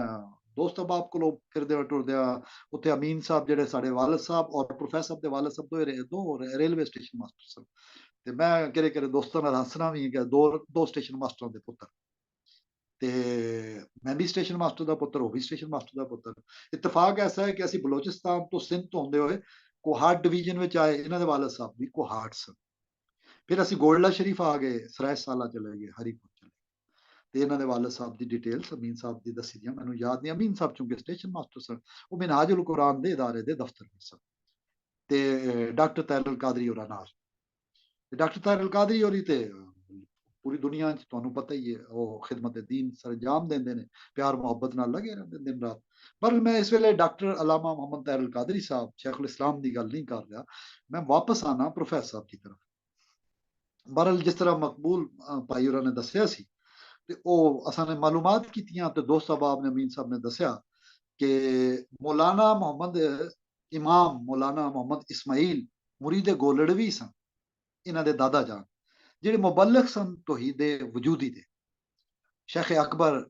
ਦੋਸਤ ਅਬਾਬ ਕੋਲੋਂ ਫਿਰਦਿਆਂ ਟੁਰਦਿਆਂ ਉੱਥੇ ਅਮੀਨ ਸਾਹਿਬ ਜਿਹੜੇ ਸਾਡੇ ਵਾਲਦ ਸਾਹਿਬ ਔਰ ਪ੍ਰੋਫੈਸਰ ਸਾਹਿਬ ਦੇ ਵਾਲਦ ਸਾਹਿਬ ਦੋ ਰੇਲਵੇ ਸਟੇਸ਼ਨ ਮਾਸਟਰ ਸਨ, ਤੇ ਮੈਂ ਕਿਹੜੇ ਦੋਸਤਾਂ ਨਾਲ ਹੱਸਣਾ ਵੀ ਕਿ ਦੋ ਸਟੇਸ਼ਨ ਮਾਸਟਰਾਂ ਦੇ ਪੁੱਤਰ, ਤੇ ਮੈਂ ਵੀ ਸਟੇਸ਼ਨ ਮਾਸਟਰ ਦਾ ਪੁੱਤਰ, ਉਹ ਵੀ ਸਟੇਸ਼ਨ ਮਾਸਟਰ ਦਾ ਪੁੱਤਰ। ਇਤਫਾਕ ਐਸਾ ਹੈ ਕਿ ਅਸੀਂ ਬਲੋਚਿਸਤਾਨ ਤੋਂ ਸਿੰਧ ਤੋਂ ਹੁੰਦੇ ਹੋਏ ਕੋਹਾਟ ਡਿਵੀਜ਼ਨ ਵਿੱਚ ਆਏ। ਇਹਨਾਂ ਦੇ ਵਾਲਦ ਸਾਹਿਬ ਵੀ ਕੋਹਾਟ ਸਨ। ਫਿਰ ਅਸੀਂ ਗੋਲਡਾ ਸ਼ਰੀਫ ਆ ਗਏ, ਸਰਾਇ ਸਾਲਾ ਚਲੇ ਗਏ, ਹਰੀਪੁਰ ਚਲੇ ਗਏ, ਤੇ ਇਹਨਾਂ ਦੇ ਵਾਲਦ ਸਾਹਿਬ ਦੀ ਡਿਟੇਲਸ ਅਮੀਨ ਸਾਹਿਬ ਦੀ ਦੱਸੀ ਦੀਆਂ ਮੈਨੂੰ ਯਾਦ ਨਹੀਂ। ਅਮੀਨ ਸਾਹਿਬ ਚੁੰਕੇ ਸਟੇਸ਼ਨ ਮਾਸਟਰ ਸਨ, ਉਹ ਮਿਨਹਾਜੁਲ ਕੁਰਾਨ ਦੇ ਇਦਾਰੇ ਦੇ ਦਫ਼ਤਰ ਵਿੱਚ ਸਨ, ਤੇ ਡਾਕਟਰ ਤਾਹਿਰ ਕਾਦਰੀ ਹੋਰਾਂ ਨਾਲ। ਡਾਕਟਰ ਤਾਹਿਰ ਕਾਦਰੀ ਹੋਰੀ ਤੇ ਪੂਰੀ ਦੁਨੀਆ 'ਚ ਤੁਹਾਨੂੰ ਪਤਾ ਹੀ ਹੈ, ਉਹ ਖਿਦਮਤ ਦੀਨ ਸਰੰਜਾਮ ਦਿੰਦੇ ਨੇ, ਪਿਆਰ ਮੁਹੱਬਤ ਨਾਲ ਲੱਗੇ ਰਹਿੰਦੇ ਦਿਨ ਰਾਤ। ਪਰ ਮੈਂ ਇਸ ਵੇਲੇ ਡਾਕਟਰ ਅਲਾਮਾ ਮੁਹੰਮਦ ਤਾਹਿਰ ਕਾਦਰੀ ਸਾਹਿਬ ਸ਼ੇਖੁਲ ਇਸਲਾਮ ਦੀ ਗੱਲ ਨਹੀਂ ਕਰ ਰਿਹਾ, ਮੈਂ ਵਾਪਸ ਆਣਾ ਪ੍ਰੋਫੈਸਰ ਸਾਹਿਬ ਦੀ ਤਰਫ। ਬਹਰਹਾਲ ਜਿਸ ਤਰ੍ਹਾਂ ਮਕਬੂਲ ਭਾਈ ਹੋਰਾਂ ਨੇ ਦੱਸਿਆ ਸੀ, ਤੇ ਉਹ ਅਸਾਂ ਨੇ ਮਾਲੂਮਾਤ ਕੀਤੀਆਂ, ਤੇ ਦੋਸਤ ਅਬਾਬ ਨੇ ਅਮੀਨ ਸਾਹਿਬ ਨੇ ਦੱਸਿਆ ਕਿ ਮੌਲਾਨਾ ਮੁਹੰਮਦ ਇਸਮਾਈਲ ਮੁਰੀਦ ਗੋਲੜਵੀ ਸਨ, ਇਹਨਾਂ ਦੇ ਦਾਦਾ ਜਾਨ, ਜਿਹੜੇ ਮੁਬਲਗ ਸਨ ਤੌਹੀਦ ਵਜੂਦੀ ਦੇ, ਸ਼ੇਖ ਅਕਬਰ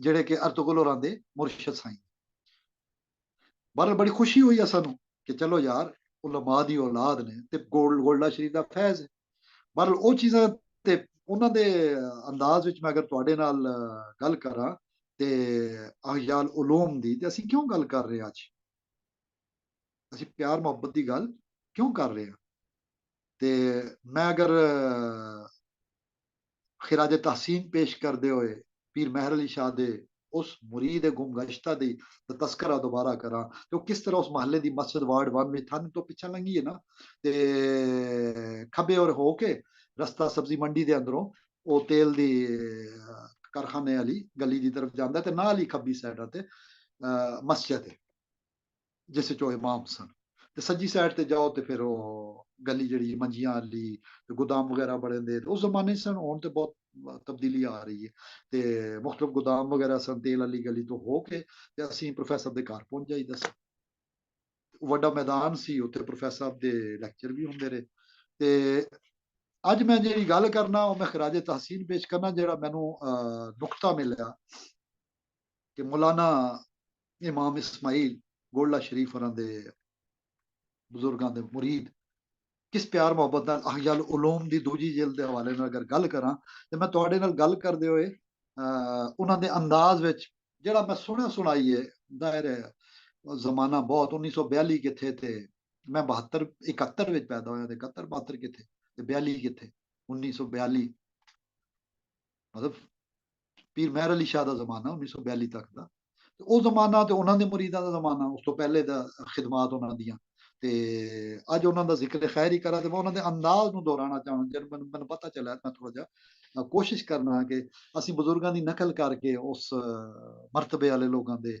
ਜਿਹੜੇ ਕਿ ਅਰਤੁਗਰਲ ਹੋਰਾਂ ਦੇ ਮੁਰਸ਼ਿਦ ਸਾਈਂ। ਬਹਰਹਾਲ ਬੜੀ ਖੁਸ਼ੀ ਹੋਈ ਆ ਸਾਨੂੰ ਕਿ ਚਲੋ ਯਾਰ ਉਲਮਾ ਦੀ ਔਲਾਦ ਨੇ, ਤੇ ਗੋਲਡਾ ਸ਼ਰੀਫ ਦਾ ਫੈਜ਼ ਹੈ। ਬਹਰਹਾਲ ਉਹ ਚੀਜ਼ਾਂ ਤੇ ਉਹਨਾਂ ਦੇ ਅੰਦਾਜ਼ ਵਿੱਚ ਮੈਂ ਅਗਰ ਤੁਹਾਡੇ ਨਾਲ ਗੱਲ ਕਰਾਂ ਤੇ ਅਹਿਯਾਲ ਉਲੂਮ ਦੀ, ਤੇ ਅਸੀਂ ਕਿਉਂ ਗੱਲ ਕਰ ਰਹੇ ਹਾਂ ਅੱਜ, ਅਸੀਂ ਪਿਆਰ ਮੁਹੱਬਤ ਦੀ ਗੱਲ ਕਿਉਂ ਕਰ ਰਹੇ ਹਾਂ। ਤੇ ਮੈਂ ਅਗਰ ਖਿਰਾਜ ਤਹਸੀਨ ਪੇਸ਼ ਕਰਦੇ ਹੋਏ ਪੀਰ ਮਹਿਰ ਅਲੀ ਸ਼ਾਹ ਦੇ ਉਸ ਮੁਰੀਦ ਗੁਮਗਸ਼ਤਾ ਦੀ ਤਸਕਰਾ ਦੁਬਾਰਾ ਕਰਾਂ, ਤੇ ਉਹ ਕਿਸ ਤਰ੍ਹਾਂ ਉਸ ਮਹੱਲੇ ਦੀ ਮਸਜਿਦ ਵਾਰਡ 1 ਵਿੱਚ ਥਨ ਤੋਂ ਪਿੱਛੇ ਲੰਗੀ ਹੈ ਨਾ, ਤੇ ਖੱਬੇ ਔਰ ਹੋ ਕੇ ਰਸਤਾ ਸਬਜ਼ੀ ਮੰਡੀ ਦੇ ਅੰਦਰੋਂ ਉਹ ਤੇਲ ਦੀ ਕਾਰਖਾਨੇ ਵਾਲੀ ਗਲੀ ਦੀ ਤਰਫ ਜਾਂਦਾ, ਤੇ ਨਾਲ ਹੀ ਖੱਬੀ ਸਾਈਡ ਤੇ ਮਸਜਿਦ ਹੈ ਜਿਸ ਵਿੱਚ ਉਹ ਇਮਾਮ ਸਨ, ਤੇ ਸੱਜੀ ਸਾਈਡ ਤੇ ਜਾਓ ਤੇ ਫਿਰ ਉਹ ਗਲੀ ਜਿਹੜੀ ਮੰਜੀਆਂ ਵਾਲੀ ਤੇ ਗੋਦਾਮ ਵਗੈਰਾ ਬੜੇ ਦੇ ਉਸ ਜ਼ਮਾਨੇ ਸਨ। ਹੁਣ ਤੇ ਬਹੁਤ ਤਬਦੀਲੀ ਆ ਰਹੀ ਹੈ, ਤੇ ਮੁਖਤਲਿਫ ਗੋਦਾਮ ਵਗੈਰਾ ਸਨ। ਤੇਲ ਵਾਲੀ ਗਲੀ ਤੋਂ ਹੋ ਕੇ ਤੇ ਅਸੀਂ ਪ੍ਰੋਫੈਸਰ ਦੇ ਘਰ ਪਹੁੰਚ ਜਾਈਦਾ ਸੀ। ਵੱਡਾ ਮੈਦਾਨ ਸੀ, ਉੱਥੇ ਪ੍ਰੋਫੈਸਰ ਦੇ ਲੈਕਚਰ ਵੀ ਹੁੰਦੇ ਰਹੇ। ਤੇ ਅੱਜ ਮੈਂ ਜਿਹੜੀ ਗੱਲ ਕਰਨਾ ਉਹ ਮੈਂ ਖਿਰਾਜ ਤਹਸੀਨ ਪੇਸ਼ ਕਰਨਾ, ਜਿਹੜਾ ਮੈਨੂੰ ਨੁਕਤਾ ਮਿਲਿਆ ਕਿ ਮੌਲਾਨਾ ਇਮਾਮ ਇਸਮਾਈਲ ਗੋਲਡਾ ਸ਼ਰੀਫ ਹੋਰਾਂ ਦੇ ਬਜ਼ੁਰਗਾਂ ਦੇ ਮੁਰੀਦ ਕਿਸ ਪਿਆਰ ਮੁਹੱਬਤ ਨਾਲ ਅਹਿਯਾਲ ਉਲੂਮ ਦੀ ਦੂਜੀ ਜਿਲਦ ਦੇ ਹਵਾਲੇ ਨਾਲ ਅਗਰ ਗੱਲ ਕਰਾਂ ਤੇ ਮੈਂ ਤੁਹਾਡੇ ਨਾਲ ਗੱਲ ਕਰਦੇ ਹੋਏ ਉਹਨਾਂ ਦੇ ਅੰਦਾਜ਼ ਵਿੱਚ ਜਿਹੜਾ ਮੈਂ ਸੁਣਿਆ ਸੁਣਾਈ ਹੈ ਦਾਇਰ ਹੈ ਜ਼ਮਾਨਾ ਬਹੁਤ 1942 ਕਿੱਥੇ ਤੇ ਮੈਂ 72 71 ਵਿੱਚ ਪੈਦਾ ਹੋਇਆ ਤੇ 71 72 ਕਿੱਥੇ ਤੇ 42 ਕਿੱਥੇ 1942 ਮਤਲਬ ਪੀਰ ਮਹਿਰ ਅਲੀ ਸ਼ਾਹ ਦਾ ਜ਼ਮਾਨਾ 1942 ਤੱਕ ਦਾ ਤੇ ਉਹ ਜ਼ਮਾਨਾ ਤੇ ਉਹਨਾਂ ਦੇ ਮੁਰੀਦਾਂ ਦਾ ਜ਼ਮਾਨਾ ਉਸ ਤੋਂ ਪਹਿਲੇ ਦਾ ਖਿਦਮਾਤ ਉਹਨਾਂ ਦੀਆਂ ਤੇ ਅੱਜ ਉਹਨਾਂ ਦਾ ਜ਼ਿਕਰ ਖੈਰ ਹੀ ਕਰਾਂ ਤੇ ਮੈਂ ਉਹਨਾਂ ਦੇ ਅੰਦਾਜ਼ ਨੂੰ ਦੁਹਰਾਉਣਾ ਚਾਹੁੰਦਾ ਜਦ ਮੈਨੂੰ ਪਤਾ ਚੱਲਿਆ ਮੈਂ ਥੋੜਾ ਜਿਹਾ ਕੋਸ਼ਿਸ਼ ਕਰਨਾ ਕਿ ਅਸੀਂ ਬਜ਼ੁਰਗਾਂ ਦੀ ਨਕਲ ਕਰਕੇ ਉਸ ਮਰਤਬੇ ਵਾਲੇ ਲੋਕਾਂ ਦੇ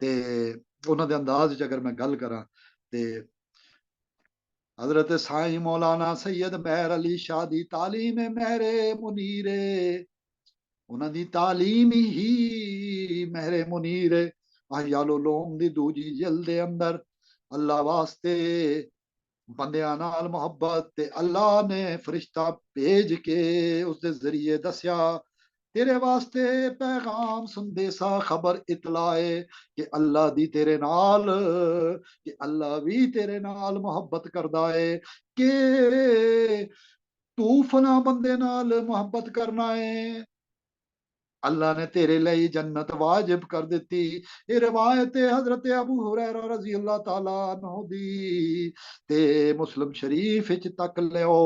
ਤੇ ਉਹਨਾਂ ਦੇ ਅੰਦਾਜ਼ ਵਿੱਚ ਅਗਰ ਮੈਂ ਗੱਲ ਕਰਾਂ ਤੇ حضرت سائیں مولانا سید مہر علی شاہ دی تعلیم مہر منیر انہاں دی تعلیم ہی مہر منیر احیاء العلوم دی دوجی جلد دے اندر اللہ واسطے بندیاں نال محبت تے اللہ نے فرشتہ بھیج کے اس دے ذریعے دسیا تیرے واسطے پیغام سندیسا خبر اطلاع کہ اللہ دی تیرے نال کہ اللہ بھی تیرے نال محبت کردا ہے کہ تو فلاں بندے نال محبت کرنا ہے اللہ نے تیرے لئی جنت واجب کر دیتی یہ روایت حضرت ابو ہریرہ رضی اللہ تعالی عنہ دی تے مسلم شریف وچ تک لیو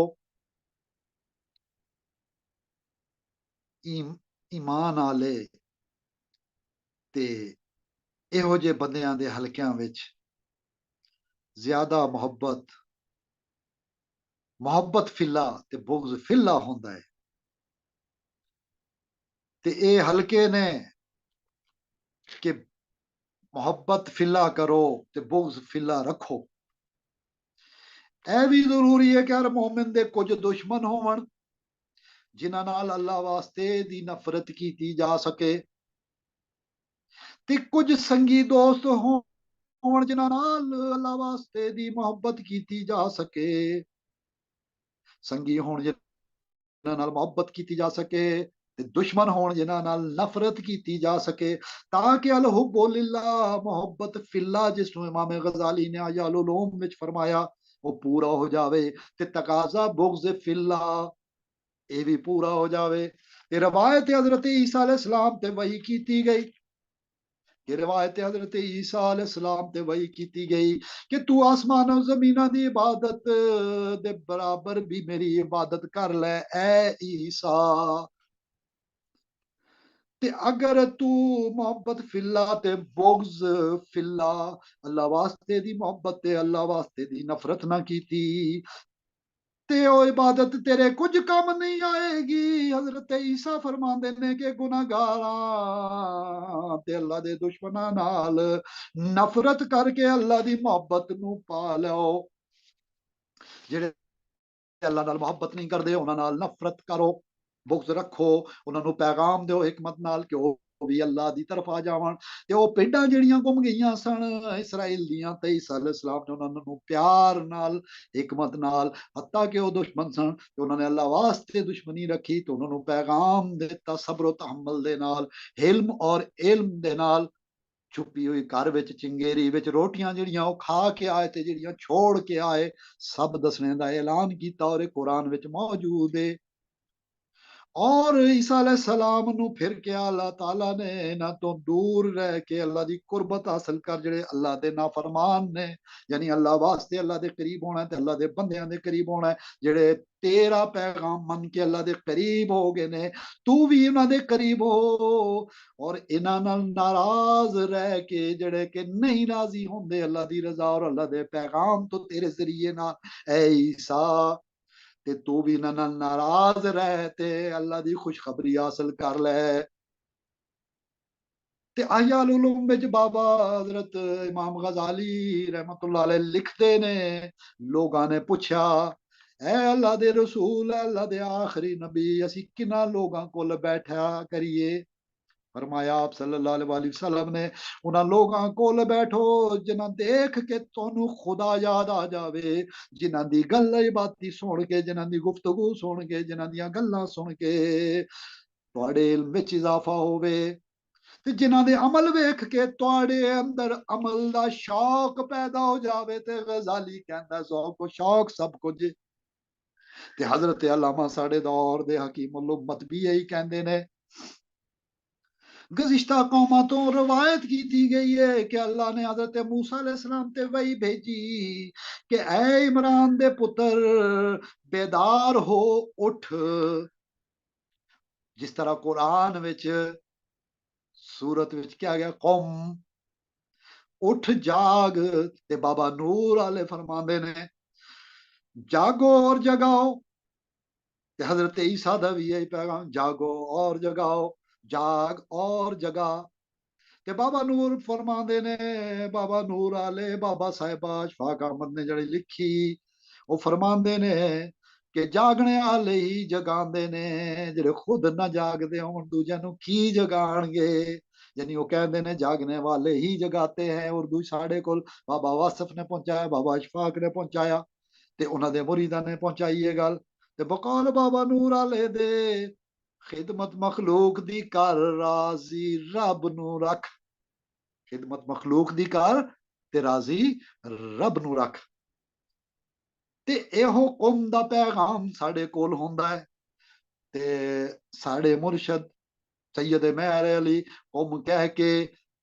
ایمان والے تے ਇਹੋ ਜਿਹੇ ਬੰਦਿਆਂ ਦੇ ਹਲਕਿਆਂ ਵਿੱਚ ਜ਼ਿਆਦਾ ਮੁਹੱਬਤ ਫਿੱਲਾ ਤੇ ਬੁਗਜ਼ ਫਿੱਲਾ ਹੁੰਦਾ ਹੈ ਤੇ ਇਹ ਹਲਕੇ ਨੇ ਕਿ ਮੁਹੱਬਤ ਫਿੱਲਾ ਕਰੋ ਤੇ ਬੁਗਜ਼ ਫਿੱਲਾ ਰੱਖੋ ਇਹ ਵੀ ਜ਼ਰੂਰੀ ਹੈ ਕਿ ਹਰ ਮੂਮਿਨ ਦੇ ਕੁਝ ਦੁਸ਼ਮਣ ਹੋਵਣ ਜਿਨ੍ਹਾਂ ਨਾਲ ਅੱਲਾਹ ਵਾਸਤੇ ਦੀ ਨਫ਼ਰਤ ਕੀਤੀ ਜਾ ਸਕੇ ਤੇ ਕੁਝ ਸੰਗੀ ਦੋਸਤ ਹੋਣ ਜਿਨ੍ਹਾਂ ਨਾਲ ਅੱਲਾਹ ਵਾਸਤੇ ਦੀ ਮੁਹੱਬਤ ਕੀਤੀ ਜਾ ਸਕੇ ਸੰਗੀ ਹੋਣ ਜਿਨ੍ਹਾਂ ਨਾਲ ਮੁਹੱਬਤ ਕੀਤੀ ਜਾ ਸਕੇ ਤੇ ਦੁਸ਼ਮਣ ਹੋਣ ਜਿਨ੍ਹਾਂ ਨਾਲ ਨਫ਼ਰਤ ਕੀਤੀ ਜਾ ਸਕੇ ਤਾਂ ਕਿ ਅਲ ਹੁਬ ਲਿਲ੍ਲਾਹ ਮੁਹੱਬਤ ਫਿੱਲਾ ਜਿਸ ਨੂੰ ਇਮਾਮ ਗਜ਼ਾਲੀ ਨੇ ਅਹਿਯਾਲ ਉਲੂਮ ਵਿੱਚ ਫਰਮਾਇਆ ਉਹ ਪੂਰਾ ਹੋ ਜਾਵੇ ਤੇ ਤਕਾਜ਼ਾ ਬੁਗਜ਼ ਫਿੱਲਾ ਇਹ ਵੀ ਪੂਰਾ ਹੋ ਜਾਵੇ ਤੇ ਰਵਾਇਤ ਹਜ਼ਰਤ ਈਸਾ ਅਲੈਹ ਸਲਾਮ ਤੇ ਵਹੀ ਕੀਤੀ ਗਈ یہ روایت حضرت عیسیٰ علیہ السلام تے وحی کیتی گئی کہ تو آسمان و زمینہ دی عبادت دے برابر بھی میری عبادت کر لے اے عیسیٰ تے اگر تو محبت فلا تے بغض فلا اللہ واسطے دی محبت تے اللہ واسطے دی نفرت نہ کیتی تے او عبادت تیرے کچھ کم نہیں آئے گی حضرت عیسیٰ فرماندے نے کہ گناہگاراں تے اللہ دے دشمناں نال نفرت کر کے اللہ دی محبت نو پا لو جڑے اللہ نال محبت نہیں کردے انہاں نال نفرت کرو بغض رکھو انہاں نو پیغام دیو حکمت نال کہ او بھی اللہ دی طرف آ جاون تے او پیڈاں جڑیاں گم گئیاں سن اسرائیل دیاں تے عیسیٰ علیہ السلام نے انہاں نو پیار نال حکمت نال حتیٰ کہ او دشمن سن تے انہاں نے اللہ واسطے دشمنی رکھی تے انہاں نو پیغام دیتا صبر و تحمل دے نال حلم اور علم دے نال چھپی ہوئی گھر وچ چنگیری وچ روٹیاں جڑیاں او کھا کے آئے تے جڑیاں چھوڑ کے آئے سب دسنے دا اعلان کیتا اور قرآن وچ موجود ہے اور عیسیٰ علیہ السلام نو پھر کے اللہ تعالیٰ نے انہاں تو دور رہ کے اللہ دی قربت حاصل کر جڑے اللہ دے نافرمان نے یعنی اللہ واسطے اللہ دے قریب ہونا ہے تے اللہ دے بندیاں دے قریب ہونا ہے جڑے تیرا پیغام من کے اللہ دے قریب ہو گئے نے تو بھی انہاں دے قریب ہو اور انہاں نال ناراض رہ کے جڑے کہ نہیں راضی ہوندے اللہ دی رضا اور اللہ دے پیغام تو تیرے ذریعے نال اے عیسیٰ تے تو بھی نہ ناراض رہ تے اللہ دی خوشخبری حاصل کر لے تے احیاء العلوم وچ بابا حضرت امام غزالی رحمت اللہ علیہ لکھتے نے لوگاں نے پوچھا اے اللہ دے رسول اے اللہ دے آخری نبی اسی کناں لوگاں کول بیٹھا کریے فرمایا آپ صلی اللہ علیہ وآلہ وسلم نے انہاں لوگاں کول بیٹھو جنہاں دیکھ کے تانوں خدا یاد آ جاوے جنہاں دی گل باتی سن کے جنہاں دی گفتگو سن کے جنہاں دیاں گلاں سن کے تواڈے علم وچ اضافہ ہووے ਤੇ ਜਿਨ੍ਹਾਂ ਦੇ ਅਮਲ ਵੇਖ ਕੇ ਤੁਹਾਡੇ ਅੰਦਰ ਅਮਲ ਦਾ ਸ਼ੌਕ ਪੈਦਾ ਹੋ ਜਾਵੇ ਤੇ ਗਜ਼ਾਲੀ ਕਹਿੰਦਾ ਜ਼ੌਕ ਕੋ ਸ਼ੌਕ ਸਭ ਕੁਝ। ਤੇ ਹਜ਼ਰਤ ਅਲਾਮਾ ਸਾਡੇ ਦੌਰ ਦੇ ਹਕੀਮੁਲ ਉਮਤ ਵੀ ਇਹੀ ਕਹਿੰਦੇ ਨੇ। گزشتہ قوموں تو روایت کی گئی ہے کہ اللہ نے حضرت موسیٰ علیہ السلام تے وحی بھیجی کہ اے عمران دے پتر بیدار ہو اٹھ، جس طرح قرآن وچ سورت وچ کیا گیا قوم اٹھ جاگ، تے بابا نور والے فرماندے نے جاگو اور جگاؤ، تے حضرت عیسیٰ دا بھی یہی پیغام جاگو اور جگاؤ، جاگ اور جگا۔ تے بابا نور فرماندے نے، بابا نور والے بابا صاحب اشفاق احمد نے جڑی لکھی وہ فرماندے نے کہ جاگنے والے ہی جگاندے نے، جڑے خود نہ جاگدے ہون دوجیاں نو کی جگان گے۔ یعنی وہ کہندے نے جاگنے والے ہی جگاتے ہیں۔ اردو ساڈے کول بابا واصف نے پہنچایا، بابا اشفاق نے پہنچایا تے انہاں دے مریداں نے پہنچائی یہ گل۔ تے بقول بابا نور والے دے خدمت مخلوق دی کر راضی رب نو رکھ، خدمت مخلوق دی کر تے راضی رب نو رکھ۔ تے ایہو قوم دا پیغام ساڈے کول ہوندا ہے۔ تے ساڈے مرشد سید مہر علی قوم کہہ کے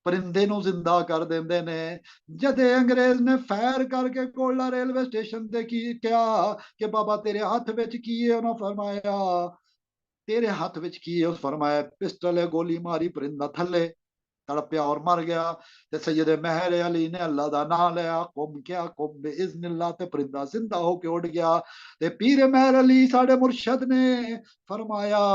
پرندے نو زندہ کر دیندے نے۔ جدے انگریز نے فائر کر کے کوئلہ ریلوے سٹیشن تے کی کیا کہ بابا تیرے ہاتھ وچ کی ہے، انہاں فرمایا تیرے ہاتھ وچ کی ہے، فرمایا پسٹل ہے، گولی ماری، پرندہ تھلے تڑپیا اور مر گیا۔ تے سید مہر علی نے اللہ دا نام لیا، قم کیا قم بے اذن اللہ، تے پرندہ زندہ ہو کے اڑ گیا۔ تے پیر مہر علی ساڈے مرشد نے فرمایا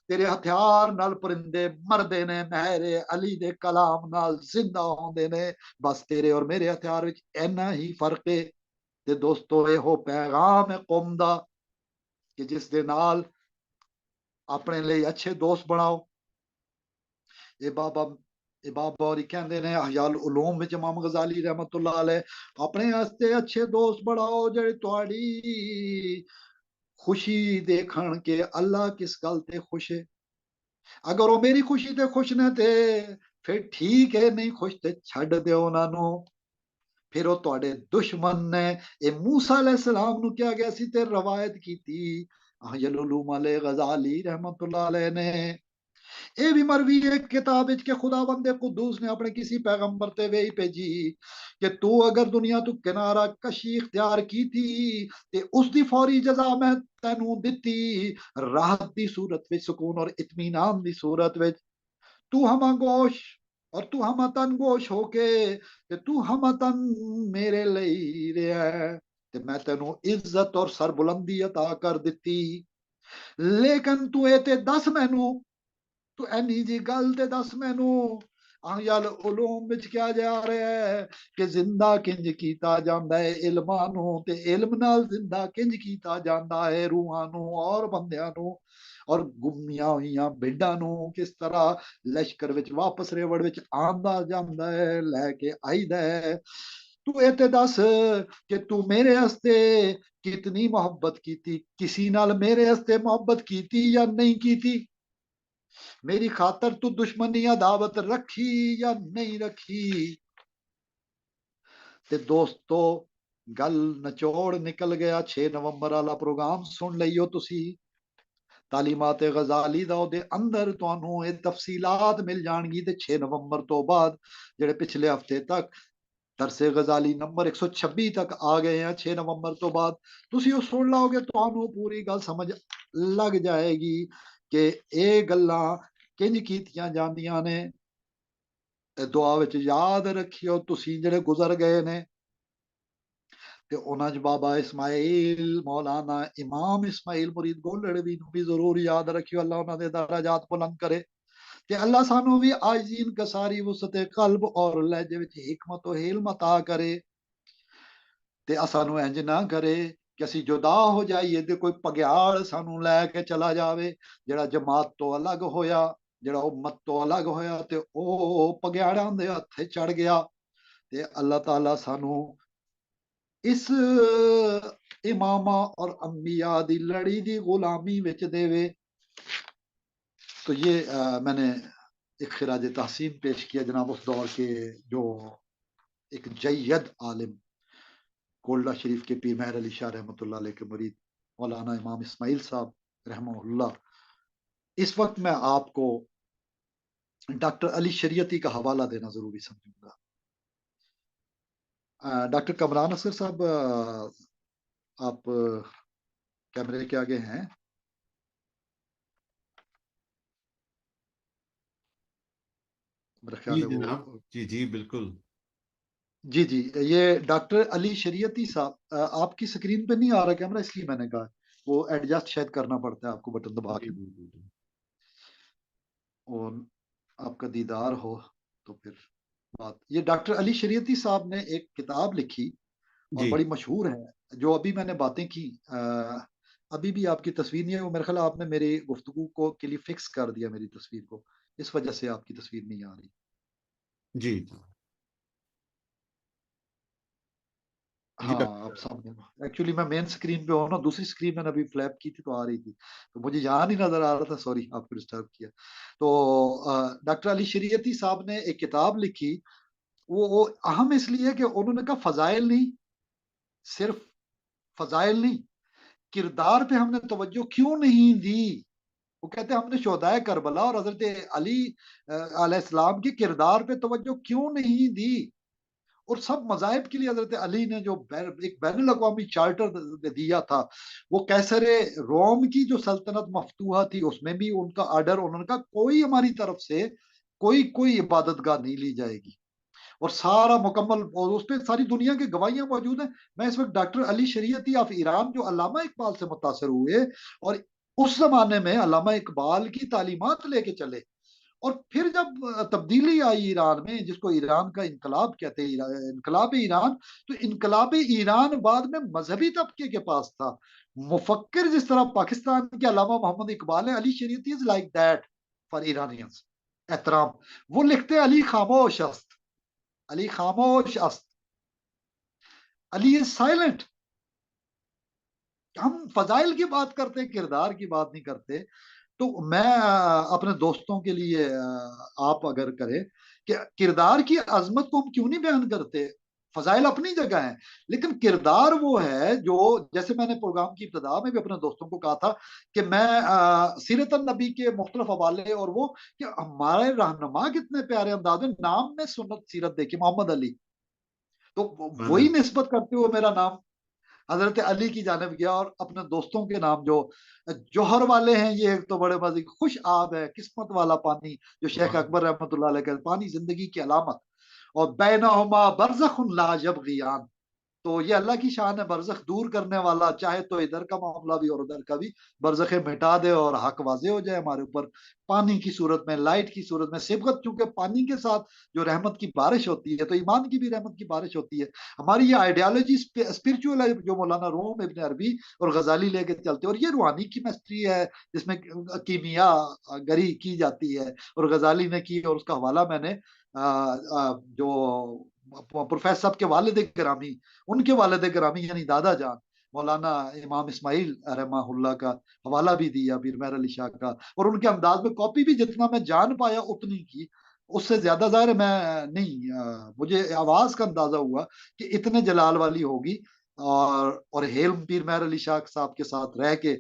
تیرے ہتھیار نال پرندے مردے نے، مہر علی دے کلام نال زندہ ہوندے نے۔ بس تیرے اور میرے ہتھیار وچ اینا ہی فرق ہے۔ تے دوستو اے ہو پیغام ہے قوم دا کہ جس دے نال اپنے لئی اچھے دوست بناؤ۔ اے بابا اور کہندے نے احیاء العلوم وچ امام غزالی رحمت اللہ علیہ اپنے واسطے اچھے دوست بناؤ جڑے تہاڈی خوشی دیکھن کہ اللہ کس گل تے خوش ہے۔ اگر وہ میری خوشی تے خوش نے تے پھر ٹھیک ہے، نہیں خوش تے چھڈ دیو انہاں نو۔ پھر وہ تہاڈے دشمن نے۔ اے موسیٰ علیہ السلام نو کیا گیا سی تے روایت کیتی احیاء العلوم علیہ غزالی رحمت اللہ علیہ نے۔ اے بھی مروی ایک کتاب کہ خدا بند قدوس نے اپنے کسی پیغمبر تے وہی بھیجی کہ تو اگر دنیا تو کنارہ کشی اختیار کی تھی تے اس دی فوری جزا میں تینوں دتی راحت دی صورت وچ، سکون اور اطمینان دی صورت وچ۔ تو ہما گوش اور تو ہما تن گوش ہو کے تے تو ہما تن میرے لئی رہیا ہے تے میں تینوں عزت اور سربلندی عطا کر دتی۔ لیکن تو اے تے دس مینوں، تو اینی جی گل تے دس مینوں احیاء العلوم وچ کیا جا رہا ہے کہ زندہ کنج کیتا جاندا ہے علماں نو، تے علم نال زندہ کنج کیتا جاندا ہے روحاں نو اور بندیاں نو، اور گمیاں ہوئیاں بھیڈاں نو کس طرح لشکر وچ واپس ریوڑ وچ آندا جاندا ہے، لے کے آئیدا ہے۔ تو اے تے دس کہ تو میرے ہستے کتنی محبت کیتی، کسی نال میرے ہستے محبت کیتی یا نہیں کیتی؟ میری خاطر تو دشمنی عداوت رکھی یا نہیں رکھی؟ تے دوستو گل نچوڑ نکل گیا۔ 6 نومبر والا پروگرام سن لئیو تسی، تعلیمات غزالی دا دے اندر تانوں اے تفصیلات مل جان گی۔ تے 6 نومبر تو بعد جڑے پچھلے ہفتے تک درس غزالی نمبر 126 تک آ گئے ہیں، 6 نومبر تو بعد تسی او سن لاؤ گے تانوں پوری گل سمجھ لگ جائے گی کہ اے گلاں کنج کیتیاں جاندیاں نے۔ دعا وچ یاد رکھیو تسی جڑے گزر گئے نے تے انہاں چ بابا اسماعیل مولانا امام اسماعیل مرید گولڑوی نو بھی ضرور یاد رکھیو۔ اللہ انہاں دے درجات بلند کرے تے اللہ سانو بھی عاجزین کساری وسط قلب اور لہجے وچ حکمت و حلم عطا کرے تے اسانو انج نہ کرے کہ اسی جدا ہو جائیے تے کوئی پگیاڑ سانو لے کے چلا جاوے، جڑا جماعت تو الگ ہویا، جڑا امت تو الگ ہویا تے او پگیاڑاں دے ہتھے چڑھ گیا۔ تے اللہ تعالیٰ سانو اس امامہ اور انبیاء دی لڑی دی غلامی وچ دے وے۔ تو یہ میں نے ایک خراج تحسین پیش کیا جناب اس دور کے جو ایک جید عالم کولڈا شریف کے پیر مہر علی شاہ رحمۃ اللہ علیہ کے مرید مولانا امام اسماعیل صاحب رحمہ اللہ. اس وقت میں آپ کو ڈاکٹر علی شریعتی کا حوالہ دینا ضروری سمجھوں گا. ڈاکٹر کمران اصغر صاحب آپ کیمرے کے آگے ہیں؟ میرا خیال
جی
ہے وہ
جناب، جی جی بالکل.
جی جی یہ ڈاکٹر علی شریعتی صاحب آپ کی سکرین پہ نہیں آ رہا کیمرہ، اس لیے میں نے کہا وہ ایڈجسٹ شاید کرنا پڑتا ہے آپ کو بٹن دبا
جی
کے.
جی جی جی.
اور آپ کا دیدار ہو تو پھر بات. یہ ڈاکٹر علی شریعتی صاحب نے ایک کتاب لکھی اور
جی
بڑی مشہور ہے، جو ابھی میں نے باتیں کی ابھی بھی آپ کی تصویر نہیں ہے. وہ میرے خیال آپ نے میری گفتگو کو کے لیے فکس کر دیا میری تصویر کو، اس وجہ سے آپ کی تصویر نہیں آ رہی.
جی جی جی
ہاں
ڈاکٹر
آپ سامنے ایکچولی میں مین سکرین پہ ہوں نا، دوسری سکرین میں نے ابھی فلیپ کی تھی تو آ رہی تھی، تو مجھے یہاں نہیں نظر آ رہا تھا. سوری آپ کو ڈسٹرب کیا. تو ڈاکٹر علی شریعتی صاحب نے ایک کتاب لکھی. وہ اہم اس لیے کہ انہوں نے کہا فضائل نہیں، صرف فضائل نہیں، کردار پہ ہم نے توجہ کیوں نہیں دی. وہ کہتے ہیں ہم نے شہدائے کربلا اور حضرت علی علیہ السلام کے کردار پہ توجہ کیوں نہیں دی. اور سب مذاہب کے لیے حضرت علی نے جو ایک بین الاقوامی چارٹر دیا تھا، وہ کیسر روم کی جو سلطنت مفتوحہ تھی اس میں بھی ان کا آرڈر، انہوں نے کہا کوئی ہماری طرف سے کوئی عبادت گاہ نہیں لی جائے گی، اور سارا مکمل، اور اس پہ ساری دنیا کی گواہیاں موجود ہیں. میں اس وقت doctor Ali Shariati of Iran جو علامہ اقبال سے متاثر ہوئے اور اس زمانے میں علامہ اقبال کی تعلیمات لے کے چلے، اور پھر جب تبدیلی آئی ایران میں، جس کو ایران کا انقلاب کہتے ہیں، انقلاب ایران، تو انقلاب ایران بعد میں مذہبی طبقے کے پاس تھا. مفکر جس طرح پاکستان کے علامہ محمد اقبال ہے، Ali Shariati is like that for Iranians. احترام. وہ لکھتے علی خاموش است، علی خاموش است، علی از سائلنٹ. ہم فضائل کی بات کرتے ہیں، کردار کی بات نہیں کرتے. تو میں اپنے دوستوں کے لیے آپ اگر کریں کہ کردار کی عظمت کو ہم کیوں نہیں بیان کرتے. فضائل اپنی جگہ ہیں، لیکن کردار وہ ہے جو، جیسے میں نے پروگرام کی ابتدا میں بھی اپنے دوستوں کو کہا تھا کہ میں سیرت النبی کے مختلف حوالے، اور وہ کہ ہمارے رہنما کتنے پیارے انداز میں نام میں سنت سیرت دیکھی محمد علی، تو وہی
اللہ.
نسبت کرتے ہوئے میرا نام حضرت علی کی جانب گیا. اور اپنے دوستوں کے نام جو جوہر والے ہیں، یہ ایک تو بڑے مزے خوش آب ہے، قسمت والا پانی، جو شیخ
واہ.
اکبر رحمۃ اللہ علیہ کا پانی زندگی کی علامت. اور بینہما برزخ لا یبغیان، تو یہ اللہ کی شان ہے، برزخ دور کرنے والا. چاہے تو ادھر کا معاملہ بھی اور ادھر کا بھی برزخ مٹا دے اور حق واضح ہو جائے ہمارے اوپر، پانی کی صورت میں، لائٹ کی صورت میں. سبغت چونکہ پانی کے ساتھ جو رحمت کی بارش ہوتی ہے، تو ایمان کی بھی رحمت کی بارش ہوتی ہے. ہماری یہ آئیڈیالوجی اسپرچول ہے، جو مولانا روم، ابن عربی اور غزالی لے کے چلتے ہیں، اور یہ روحانی کیمسٹری ہے جس میں کیمیا گری کی جاتی ہے، اور غزالی نے کی. اور اس کا حوالہ میں نے جو پروفیسر صاحب کے والد گرامی، ان کے والد گرامی یعنی دادا جان مولانا امام اسماعیل رحمہ اللہ کا حوالہ بھی دیا، پیر مہر علی شاہ کا. اور ان کے انداز میں کاپی بھی جتنا میں جان پایا اتنی کی، اس سے زیادہ ظاہر ہے میں نہیں، مجھے آواز کا اندازہ ہوا کہ اتنے جلال والی ہوگی. اور حلم پیر مہر علی شاہ صاحب کے ساتھ رہ کے،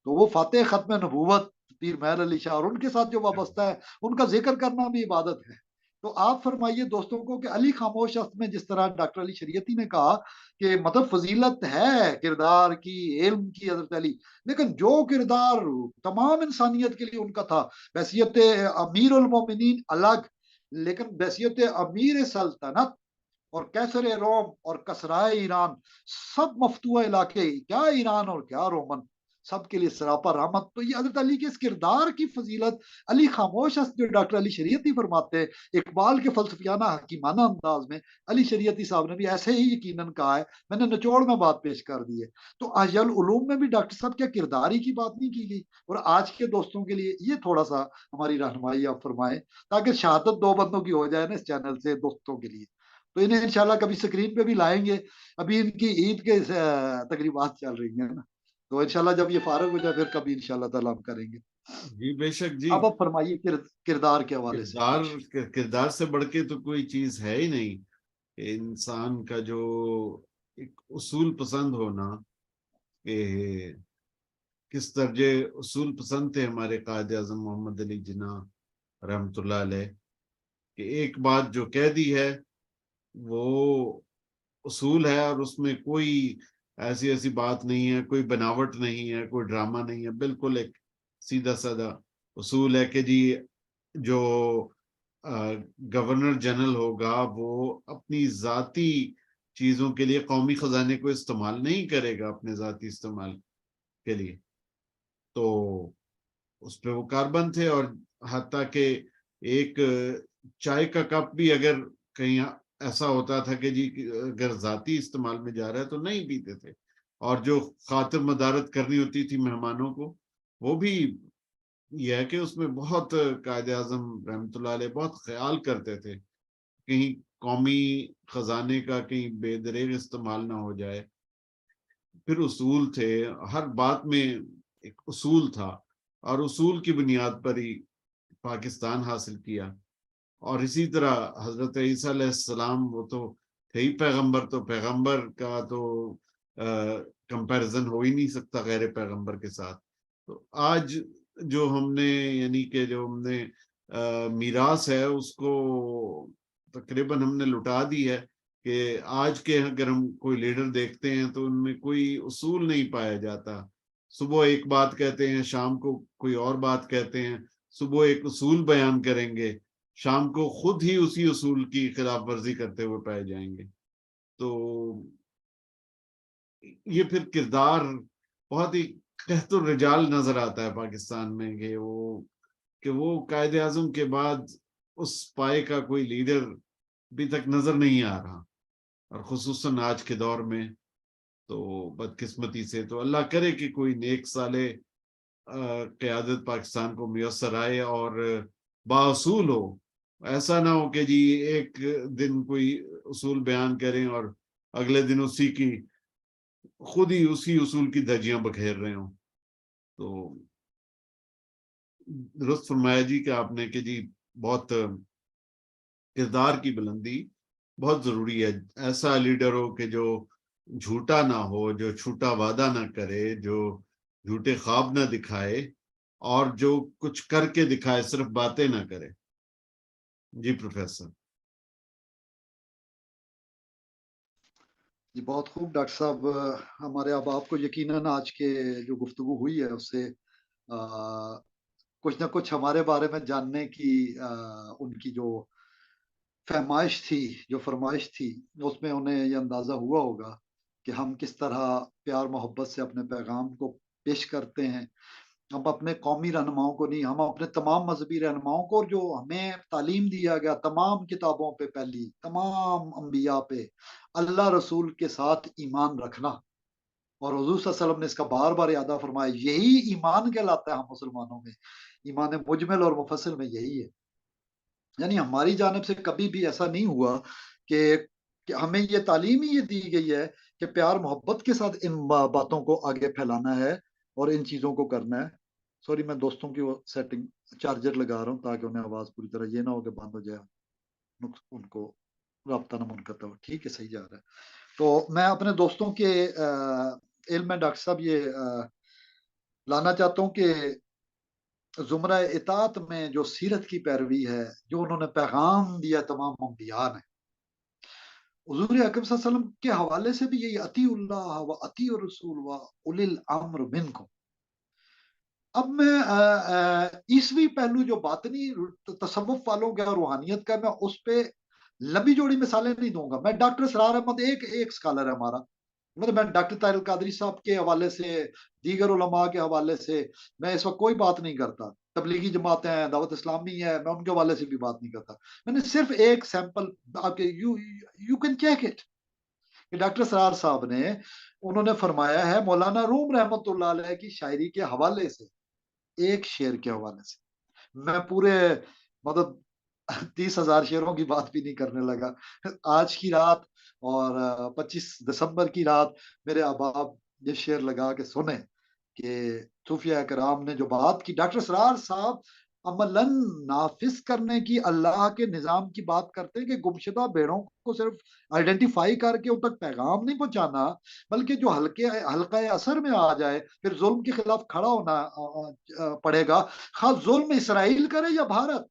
تو وہ فاتح ختم نبوت پیر مہر علی شاہ اور ان کے ساتھ جو وابستہ ہے، ان کا ذکر کرنا بھی عبادت ہے. تو آپ فرمائیے دوستوں کو کہ علی خاموش است میں جس طرح ڈاکٹر علی شریعتی نے کہا کہ مطلب فضیلت ہے کردار کی، علم کی حضرت علی، لیکن جو کردار تمام انسانیت کے لیے ان کا تھا، بحیثیت امیر المومنین الگ، لیکن بحیثیت امیر سلطنت اور کیسر روم اور کسرائے ایران، سب مفتوح علاقے، کیا ایران اور کیا رومن، سب کے لیے سراپا رحمت. تو یہ حضرت علی کے اس کردار کی فضیلت علی خاموش است جو ڈاکٹر علی شریعتی فرماتے ہیں، اقبال کے فلسفیانہ حکیمانہ انداز میں علی شریعتی صاحب نے بھی ایسے ہی یقیناً کہا ہے. میں نے نچوڑ میں بات پیش کر دی ہے. تو احیاء العلوم میں بھی ڈاکٹر صاحب کیا کرداری کی بات نہیں کی گئی. اور آج کے دوستوں کے لیے یہ تھوڑا سا ہماری رہنمائی آپ فرمائیں، تاکہ شہادت دو بندوں کی ہو جائے نا اس چینل سے دوستوں کے لیے. تو انہیں انشاءاللہ کبھی سکرین پہ بھی لائیں گے. ابھی ان کی عید کے تقریبات چل رہی ہیں نا، تو انشاءاللہ جب یہ فارغ ہو جائے پھر کبھی انشاءاللہ تعالیٰ ہم کریں گے.
جی بے شک جی.
اب فرمائیے کردار کے حوالے سے
کردار
کچھ.
کردار سے بڑھ کے تو کوئی چیز ہے ہی نہیں کہ انسان کا جو ایک اصول پسند ہونا، کہ کس درجے اصول پسند تھے ہمارے قائد اعظم محمد علی جناح رحمۃ اللہ علیہ، کہ ایک بات جو کہہ دی ہے وہ اصول ہے، اور اس میں کوئی ایسی بات نہیں ہے، کوئی بناوٹ نہیں ہے، کوئی ڈرامہ نہیں ہے، بالکل ایک سیدھا سادہ اصول ہے کہ جی جو گورنر جنرل ہوگا وہ اپنی ذاتی چیزوں کے لیے قومی خزانے کو استعمال نہیں کرے گا اپنے ذاتی استعمال کے لیے. تو اس پہ وہ کاربند تھے، اور حتیٰ کہ ایک چائے کا کپ بھی اگر کہیں ایسا ہوتا تھا کہ جی اگر ذاتی استعمال میں جا رہا ہے تو نہیں پیتے تھے، اور جو خاطر مدارت کرنی ہوتی تھی مہمانوں کو وہ بھی یہ ہے کہ اس میں بہت قائد اعظم رحمۃ اللہ علیہ بہت خیال کرتے تھے کہیں قومی خزانے کا کہیں بے دریغ استعمال نہ ہو جائے. پھر اصول تھے، ہر بات میں ایک اصول تھا، اور اصول کی بنیاد پر ہی پاکستان حاصل کیا. اور اسی طرح حضرت عیسیٰ علیہ السلام وہ تو تھے ہی پیغمبر، تو پیغمبر کا تو کمپیرزن ہو ہی نہیں سکتا غیر پیغمبر کے ساتھ. تو آج جو ہم نے یعنی کہ جو ہم نے میراث ہے اس کو تقریباً ہم نے لٹا دی ہے، کہ آج کے اگر ہم کوئی لیڈر دیکھتے ہیں تو ان میں کوئی اصول نہیں پایا جاتا. صبح ایک بات کہتے ہیں، شام کو کوئی اور بات کہتے ہیں. صبح ایک اصول بیان کریں گے، شام کو خود ہی اسی اصول کی خلاف ورزی کرتے ہوئے پائے جائیں گے. تو یہ پھر کردار بہت ہی قحط الرجال نظر آتا ہے پاکستان میں، کہ وہ قائد اعظم کے بعد اس پائے کا کوئی لیڈر ابھی تک نظر نہیں آ رہا، اور خصوصاً آج کے دور میں. تو بدقسمتی سے تو اللہ کرے کہ کوئی نیک صالح قیادت پاکستان کو میسر آئے اور باصول ہو. ایسا نہ ہو کہ جی ایک دن کوئی اصول بیان کریں اور اگلے دن خود ہی اسی اصول کی دھجیاں بکھیر رہے ہوں. تو درست فرمایا جی کہ آپ نے کہ جی بہت کردار کی بلندی بہت ضروری ہے. ایسا لیڈر ہو کہ جو جھوٹا نہ ہو، جو چھوٹا وعدہ نہ کرے، جو جھوٹے خواب نہ دکھائے، اور جو کچھ کر کے دکھائے، صرف باتیں نہ کرے. جی پروفیسر.
جی بہت خوب ڈاکٹر صاحب. ہمارے اب آپ کو یقیناً آج کے جو گفتگو ہوئی ہے اس سے کچھ نہ کچھ ہمارے بارے میں جاننے کی ان کی جو فرمائش تھی اس میں انہیں یہ اندازہ ہوا ہوگا کہ ہم کس طرح پیار محبت سے اپنے پیغام کو پیش کرتے ہیں. ہم اپنے قومی رہنماؤں کو نہیں، ہم اپنے تمام مذہبی رہنماؤں کو، جو ہمیں تعلیم دیا گیا تمام کتابوں پہ، پہلی تمام انبیاء پہ، اللہ رسول کے ساتھ ایمان رکھنا. اور حضور صلی اللہ علیہ وسلم نے اس کا بار بار اعادہ فرمایا، یہی ایمان کہلاتا ہے ہم مسلمانوں میں. ایمان مجمل اور مفصل میں یہی ہے. یعنی ہماری جانب سے کبھی بھی ایسا نہیں ہوا کہ ہمیں یہ تعلیم ہی یہ دی گئی ہے کہ پیار محبت کے ساتھ ان باتوں کو آگے پھیلانا ہے اور ان چیزوں کو کرنا ہے. سوری میں دوستوں کی وہ سیٹنگ چارجر لگا رہا ہوں تاکہ انہیں آواز پوری طرح یہ نہ ہو کہ بند ہو جائے، ان کو رابطہ نہ منقطع ہو. ٹھیک ہے، صحیح جا رہا ہے. تو میں اپنے دوستوں کے علم میں ڈاکٹر صاحب یہ لانا چاہتا ہوں کہ زمرہ اطاعت میں جو سیرت کی پیروی ہے، جو انہوں نے پیغام دیا تمام انبیاء نے، حضور اکرم صلی اللہ علیہ وسلم کے حوالے سے بھی یہی اطیع اللہ و اطیع الرسول و اولی الامر منکم. اب میں عیسوی پہلو جو باطنی تصوف والوں کا روحانیت کا، میں اس پہ لمبی جوڑی مثالیں نہیں دوں گا. میں ڈاکٹر اسرار احمد ایک سکالر ہے ہمارا، مطلب میں ڈاکٹر طاہر القادری صاحب کے حوالے سے، دیگر علماء کے حوالے سے میں اس وقت کوئی بات نہیں کرتا. تبلیغی جماعتیں ہیں، دعوت اسلامی ہے، میں ان کے حوالے سے بھی بات نہیں کرتا. میں نے صرف ایک سیمپل آپ کے یو کین چیک اٹ کہ ڈاکٹر اسرار صاحب نے، انہوں نے فرمایا ہے مولانا روم رحمت اللہ علیہ کی شاعری کے حوالے سے، ایک شعر کے حوالے سے. میں پورے مطلب 30,000 شعروں کی بات بھی نہیں کرنے لگا. آج کی رات اور 25 دسمبر کی رات میرے احباب یہ شعر لگا کے سنیں کہ صوفیہ کرام نے جو بات کی، ڈاکٹر اسرار صاحب عملاً نافذ کرنے کی اللہ کے نظام کی بات کرتے ہیں کہ گمشدہ بھیڑوں کو صرف آئیڈینٹیفائی کر کے ان تک پیغام نہیں پہنچانا، بلکہ جو حلقہ اثر میں آ جائے پھر ظلم کے خلاف کھڑا ہونا پڑے گا، خاص ظلم اسرائیل کرے یا بھارت۔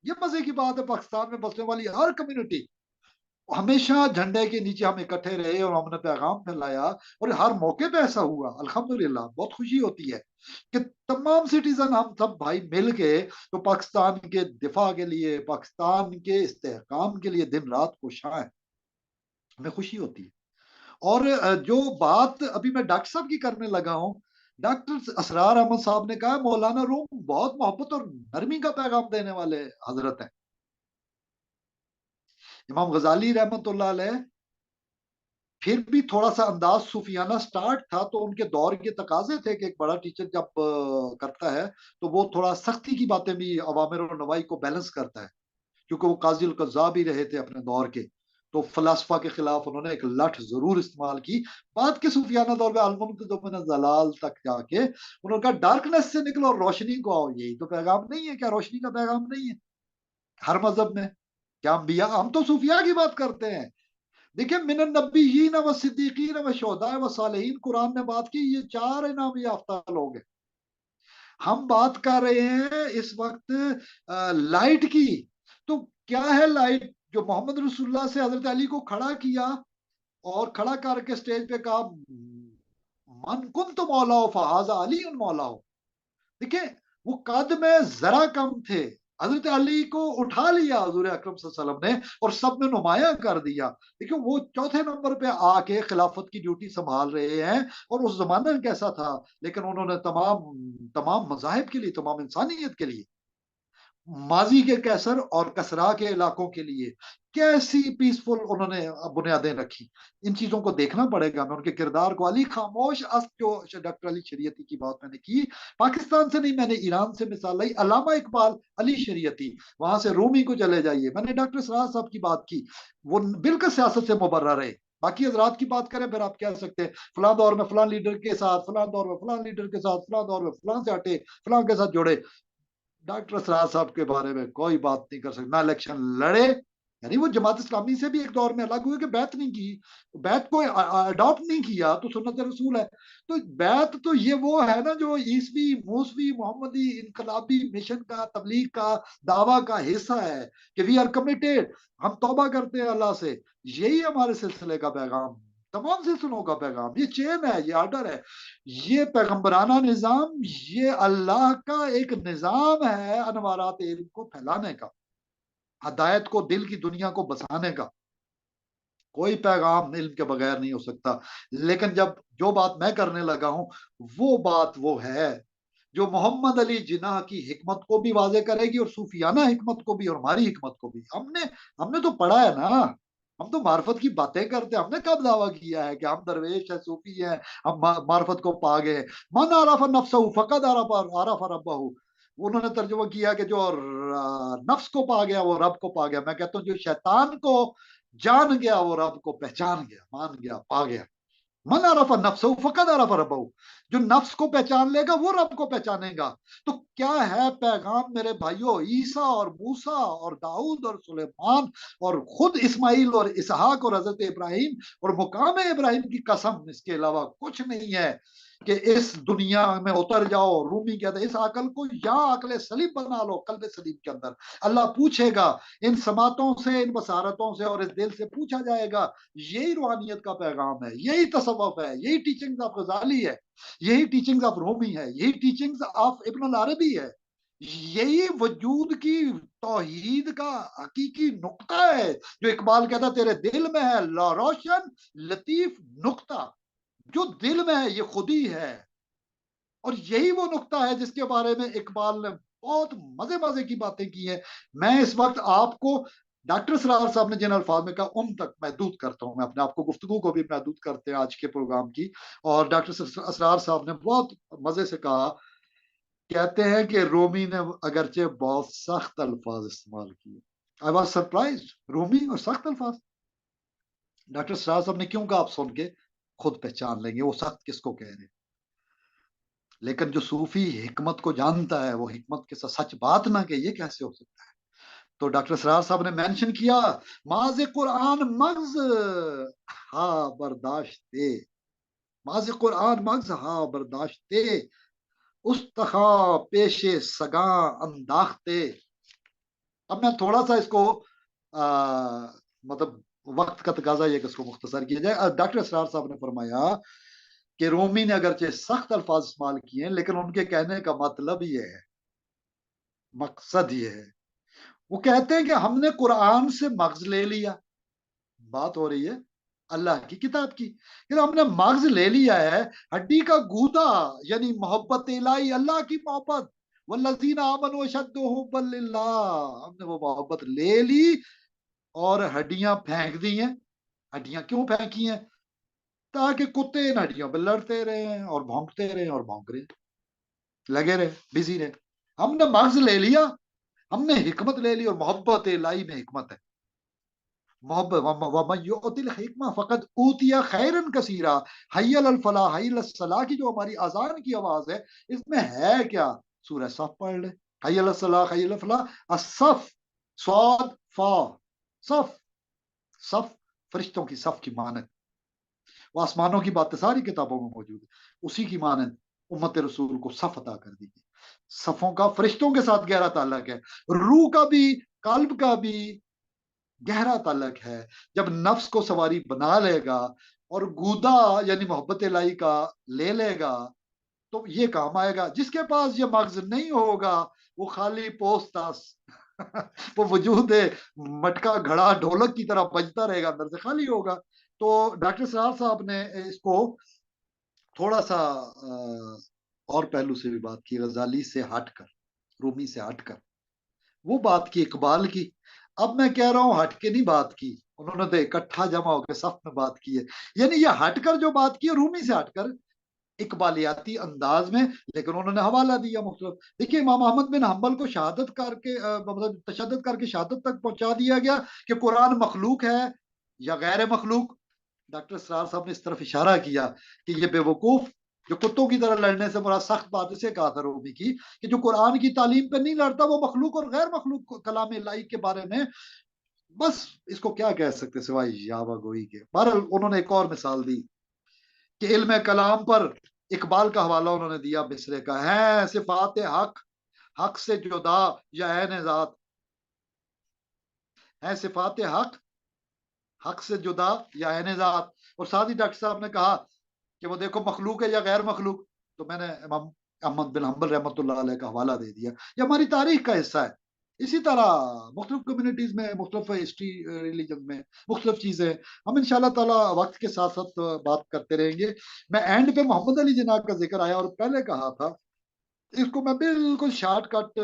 یہ مزے کی بات ہے، پاکستان میں بسنے والی ہر کمیونٹی ہمیشہ جھنڈے کے نیچے ہم اکٹھے رہے اور ہم نے پیغام پھیلایا، اور ہر موقع پہ ایسا ہوا، الحمدللہ بہت خوشی ہوتی ہے کہ تمام سٹیزن ہم سب بھائی مل کے تو پاکستان کے دفاع کے لیے، پاکستان کے استحکام کے لیے دن رات کوشاں ہیں، ہمیں خوشی ہوتی ہے۔ اور جو بات ابھی میں ڈاکٹر صاحب کی کرنے لگا ہوں، ڈاکٹر اسرار احمد صاحب نے کہا مولانا روم بہت محبت اور نرمی کا پیغام دینے والے حضرت ہیں۔ امام غزالی رحمت اللہ علیہ پھر بھی تھوڑا سا انداز صوفیانہ سٹارٹ تھا، تو ان کے دور کے تقاضے تھے کہ ایک بڑا ٹیچر جب کرتا ہے تو وہ تھوڑا سختی کی باتیں بھی، اوامر اور نواہی کو بیلنس کرتا ہے، کیونکہ وہ قاضی القضاء بھی رہے تھے اپنے دور کے، تو فلاسفہ کے خلاف انہوں نے ایک لٹھ ضرور استعمال کی۔ بعد کے صوفیانہ دور میں المنقذ من الضلال تک جا کے انہوں نے کہا ڈارکنیس سے نکلو اور روشنی کو آؤ، یہی تو پیغام نہیں ہے؟ کیا روشنی کا پیغام نہیں ہے ہر مذہب میں؟ کیا انبیاء، ہم تو صوفیاء کی بات کرتے ہیں، دیکھیں من النبیین و صدیقین و شہداء و صالحین، قرآن نے بات کی، یہ 4 انعام یافتہ لوگ ہیں۔ ہم بات کر رہے ہیں اس وقت لائٹ کی، تو کیا ہے لائٹ؟ جو محمد رسول اللہ سے حضرت علی کو کھڑا کیا اور کھڑا کر کے سٹیج پہ کہا من کنت مولا فہذا علی مولا۔ دیکھیں وہ قد میں ذرا کم تھے، حضرت علی کو اٹھا لیا حضور اکرم صلی اللہ علیہ وسلم نے اور سب میں نمایاں کر دیا۔ دیکھیں وہ چوتھے نمبر پہ آ کے خلافت کی ڈیوٹی سنبھال رہے ہیں، اور اس زمانہ کیسا تھا، لیکن انہوں نے تمام مذاہب کے لیے، تمام انسانیت کے لیے، ماضی کے کیسر اور کسرا کے علاقوں کے لیے کیسی پیسفل انہوں نے بنیادیں رکھی۔ ان چیزوں کو دیکھنا پڑے گا۔ میں ان کے کردار کو، علی خاموش است جو ڈاکٹر علی شریعتی کی بات میں نے کی، پاکستان سے نہیں، میں نے ایران سے مثال لائی، علامہ اقبال علی شریعتی، وہاں سے رومی کو چلے جائیے، میں نے ڈاکٹر سراج صاحب کی بات کی، وہ بالکل سیاست سے مبرہ رہے۔ باقی حضرات کی بات کریں پھر آپ کہہ سکتے ہیں فلاں دور میں فلاں لیڈر کے ساتھ، فلاں دور میں فلاں لیڈر کے ساتھ، فلاں دور میں فلاں سے ہٹے، فلاں کے ساتھ جوڑے۔ ڈاکٹر اسرار صاحب کے بارے میں کوئی بات نہیں کر سکتا، نہ الیکشن لڑے، یعنی وہ جماعت اسلامی سے بھی ایک دور میں الگ ہوئے کہ بیعت نہیں کی، بیعت کو اڈاپٹ نہیں کیا تو سنت رسول ہے۔ تو بیعت تو یہ وہ ہے نا جو عیسوی موسوی محمدی انقلابی مشن کا، تبلیغ کا، دعویٰ کا حصہ ہے کہ وی آر کمیٹیڈ، ہم توبہ کرتے ہیں اللہ سے، یہی ہمارے سلسلے کا پیغام، تمام سلسلوں کا پیغام، یہ چین ہے، یہ آرڈر ہے، یہ پیغمبرانہ نظام، یہ اللہ کا ایک نظام ہے انوارات علم کو پھیلانے کا، ہدایت کو دل کی دنیا کو بسانے کا۔ کوئی پیغام علم کے بغیر نہیں ہو سکتا۔ لیکن جب جو بات میں کرنے لگا ہوں وہ بات وہ ہے جو محمد علی جناح کی حکمت کو بھی واضح کرے گی، اور صوفیانہ حکمت کو بھی اور ہماری حکمت کو بھی۔ ہم نے تو پڑھا ہے نا، ہم تو معرفت کی باتیں کرتے ہیں، ہم نے کب دعویٰ کیا ہے کہ ہم درویش ہیں، صوفی ہیں، ہم معرفت کو پا گئے؟ من عرف نفسہ فقد عرف ربہ، انہوں نے ترجمہ کیا کہ جو نفس کو پا گیا وہ رب کو پا گیا۔ میں کہتا ہوں جو شیطان کو جان گیا وہ رب کو پہچان گیا، مان گیا، پا گیا۔ من عرف نفسہ فقد عرف ربہ، جو نفس کو پہچان لے گا وہ رب کو پہچانے گا۔ تو کیا ہے پیغام میرے بھائیوں؟ عیسیٰ اور موسیٰ اور داؤد اور سلیمان اور خود اسماعیل اور اسحاق اور حضرت ابراہیم اور مقام ابراہیم کی قسم، اس کے علاوہ کچھ نہیں ہے کہ اس دنیا میں اتر جاؤ۔ رومی کہتے ہیں اس عقل کو یا عقل سلیم بنا لو قلب سلیم کے اندر۔ اللہ پوچھے گا ان سماعتوں سے، ان بصارتوں سے اور اس دل سے پوچھا جائے گا۔ یہی روحانیت کا پیغام ہے، یہی تصوف ہے، یہی ٹیچنگز آف غزالی ہے، یہی ٹیچنگز آف رومی ہے، یہی ٹیچنگز آف ابن العربی ہے، یہی وجود کی توحید کا حقیقی نقطہ ہے جو اقبال کہتا تیرے دل میں ہے لا روشن لطیف نقطہ، جو دل میں ہے یہ خودی ہے۔ اور یہی وہ نقطہ ہے جس کے بارے میں اقبال نے بہت مزے مزے کی باتیں کی ہیں۔ میں اس وقت آپ کو ڈاکٹر سرار صاحب نے جن الفاظ میں کہا ان تک محدود کرتا ہوں، میں اپنے آپ کو گفتگو کو بھی محدود کرتے ہیں آج کے پروگرام کی۔ اور ڈاکٹر اسرار صاحب نے بہت مزے سے کہا، کہتے ہیں کہ رومی نے اگرچہ بہت سخت الفاظ استعمال کیے، I was surprised، رومی اور سخت الفاظ۔ ڈاکٹر سرار صاحب نے کیوں کہا آپ سن کے خود پہچان لیں گے وہ سخت کس کو کہہ رہے ہیں۔ لیکن جو صوفی حکمت کو جانتا ہے وہ حکمت کے ساتھ سچ بات نہ کہ یہ کیسے ہو سکتا ہے. تو ڈاکٹر اسرار صاحب نے مینشن کیا ماض قرآن مغز ہاں برداشتے، ماض قرآن مغز ہاں برداشتے، استخا پیش سگاں انداختے. اب میں تھوڑا سا اس کو مطلب وقت کا تقاضا یہ کہ اس کو مختصر کیا جائے. ڈاکٹر اسرار صاحب نے فرمایا کہ رومی نے اگرچہ سخت الفاظ استعمال کیے ہیں لیکن ان کے کہنے کا مطلب یہ ہے، مقصد یہ ہے. وہ کہتے ہیں کہ ہم نے قرآن سے مغز لے لیا، بات ہو رہی ہے اللہ کی کتاب کی، کہ ہم نے مغز لے لیا ہے، ہڈی کا گودا، یعنی محبت الہی، اللہ کی محبت، والذین آمنوا اشد حبا للہ، ہم نے وہ محبت لے لی اور ہڈیاں پھینک دی ہیں. ہڈیاں کیوں پھینکی ہیں؟ تاکہ کتے ان ہڈیوں پہ لڑتے رہے اور بھونکتے رہے اور بھونک رہے، لگے رہے، بزی رہے. ہم نے مغز لے لیا، ہم نے حکمت لے لی، اور محبت الہی میں حکمت ہے. محبت وَمَن يُؤْتِ الْحِكْمَةَ فَقَدْ أُوتِيَ خَيْرًا كَثِيرًا. حَيَّ عَلَى الْفَلَاحِ، حَيَّ عَلَى الصَّلَاحِ کی جو ہماری اذان کی آواز ہے اس میں ہے کیا؟ سورہ صف پڑھ لے. حَيَّ عَلَى الصَّلَاحِ حَيَّ عَلَى الْفَلَاحِ، الصف، صاد فا، صف، صف فرشتوں کی صف کی مانند. وہ آسمانوں کی باتیں ساری کتابوں میں موجود ہے. اسی کی مانند امت رسول کو صف عطا کر دی گئی. صفوں کا فرشتوں کے ساتھ گہرا تعلق ہے، روح کا بھی قلب کا بھی گہرا تعلق ہے. جب نفس کو سواری بنا لے گا اور گودا یعنی محبت الہی کا لے لے گا تو یہ کام آئے گا. جس کے پاس یہ مغز نہیں ہوگا وہ خالی پوسٹاس وہ وجود ہے مٹکا گھڑا ڈھولک کی طرح بجتا رہے گا، اندر سے خالی ہوگا. تو ڈاکٹر سرار صاحب نے اس کو تھوڑا سا اور پہلو سے بھی بات کی، غزالی سے ہٹ کر، رومی سے ہٹ کر وہ بات کی اقبال کی. اب میں کہہ رہا ہوں ہٹ کے نہیں بات کی، انہوں نے تو اکٹھا جمع ہو کے صف میں بات کی ہے. یعنی یہ ہٹ کر جو بات کی ہے رومی سے ہٹ کر اقبالیاتی انداز میں، لیکن انہوں نے حوالہ دیا مختلف. دیکھیے امام احمد بن حنبل کو شہادت کر کے مطلب تشدد کر کے شہادت تک پہنچا دیا گیا کہ قرآن مخلوق ہے یا غیر مخلوق. ڈاکٹر اسرار صاحب نے اس طرف اشارہ کیا کہ یہ بے وقوف جو کتوں کی طرح لڑنے سے بڑا سخت بات اسے کہا تھا رومی کی کہ جو قرآن کی تعلیم پہ نہیں لڑتا وہ مخلوق اور غیر مخلوق کلام الہی کے بارے میں بس اس کو کیا کہہ سکتے سوائے یاوہ گوئی کے. بہرحال انہوں نے ایک اور مثال دی کہ علم کلام پر اقبال کا حوالہ انہوں نے دیا مصرے کا، ہے صفات حق، حق سے جدا یا عین ذات، ہے صفات حق، حق سے جدا یا عین ذات. اور ساتھ ہی ڈاکٹر صاحب نے کہا کہ وہ دیکھو مخلوق ہے یا غیر مخلوق. تو میں نے امام احمد بن حنبل رحمۃ اللہ علیہ کا حوالہ دے دیا. یہ ہماری تاریخ کا حصہ ہے. اسی طرح مختلف کمیونٹیز میں، مختلف ہسٹری ریلیجن میں مختلف چیزیں ہم انشاءاللہ تعالی وقت کے ساتھ ساتھ بات کرتے رہیں گے. میں اینڈ پہ محمد علی جناح کا ذکر آیا اور پہلے کہا تھا اس کو میں بالکل شارٹ کٹ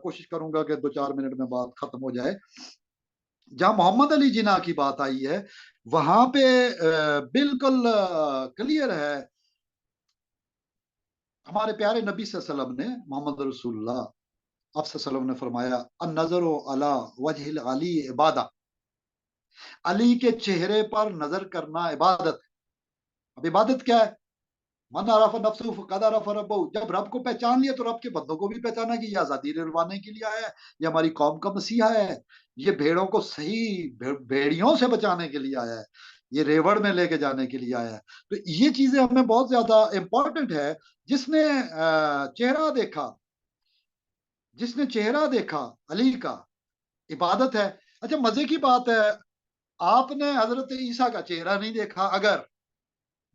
کوشش کروں گا کہ 2-4 منٹ میں بات ختم ہو جائے. جہاں محمد علی جناح کی بات آئی ہے وہاں پہ بالکل کلیئر ہے. ہمارے پیارے نبی صلی اللہ علیہ وسلم نے، محمد رسول اللہ آپ صلی اللہ علیہ وسلم نے فرمایا النظر علی وجہ العلی عبادہ، علی کے چہرے پر نظر کرنا عبادت. اب عبادت کیا ہے؟ من عرف نفسہ فقد عرف ربہ. جب رب کو پہچان لیا تو رب کے بندوں کو بھی پہچانا کہ یہ آزادی دلوانے کے لیے آیا ہے، یہ ہماری قوم کا مسیحا ہے، یہ بھیڑوں کو صحیح بھیڑیوں سے بچانے کے لیے آیا ہے، یہ ریوڑ میں لے کے جانے کے لیے آیا ہے. تو یہ چیزیں ہمیں بہت زیادہ امپورٹنٹ ہے. جس نے چہرہ دیکھا، جس نے چہرہ دیکھا علی کا عبادت ہے. اچھا مزے کی بات ہے آپ نے حضرت عیسیٰ کا چہرہ نہیں دیکھا. اگر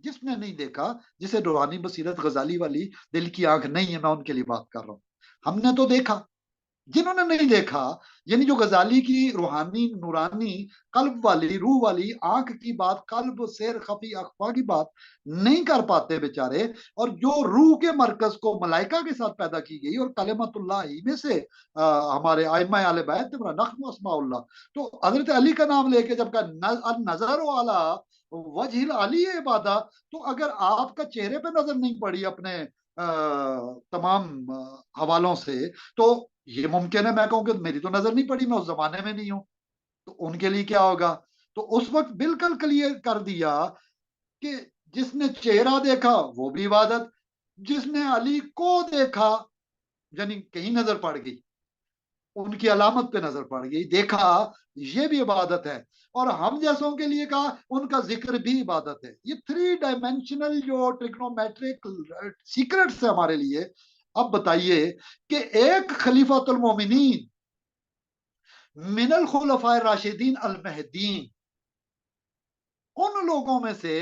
جس نے نہیں دیکھا، جسے روحانی بصیرت غزالی والی دل کی آنکھ نہیں ہے، میں ان کے لیے بات کر رہا ہوں. ہم نے تو دیکھا، جنہوں نے نہیں دیکھا یعنی جو غزالی کی روحانی نورانی قلب والی روح والی آنکھ کی بات، قلب سیر خفی اخفا کی بات نہیں کر پاتے بیچارے. اور جو روح کے مرکز کو ملائکہ کے ساتھ پیدا کی گئی اور کلمت اللہ ہی میں سے ہمارے ائمہ اہل بیت نخم اسماء اللہ، تو حضرت علی کا نام لے کے جب کہا نظر والا وجہ العلی عبادہ، تو اگر آپ کا چہرے پہ نظر نہیں پڑی اپنے تمام حوالوں سے تو یہ ممکن ہے میں کہوں کہ میری تو نظر نہیں پڑی، میں اس زمانے میں نہیں ہوں. تو ان کے لیے کیا ہوگا؟ تو اس وقت بالکل کلیئر کر دیا کہ جس نے چہرہ دیکھا وہ بھی عبادت، جس نے علی کو دیکھا یعنی کہیں نظر پڑ گئی, ان کی علامت پہ نظر پڑ گئی, دیکھا, یہ بھی عبادت ہے. اور ہم جیسوں کے لیے کہا ان کا ذکر بھی عبادت ہے. یہ 3 ڈائمینشنل جو ٹریگنومیٹرک سیکرٹس ہے ہمارے لیے. اب بتائیے کہ ایک خلیفۃ المومنین من الخلفاء الراشدین المہدین, ان لوگوں میں سے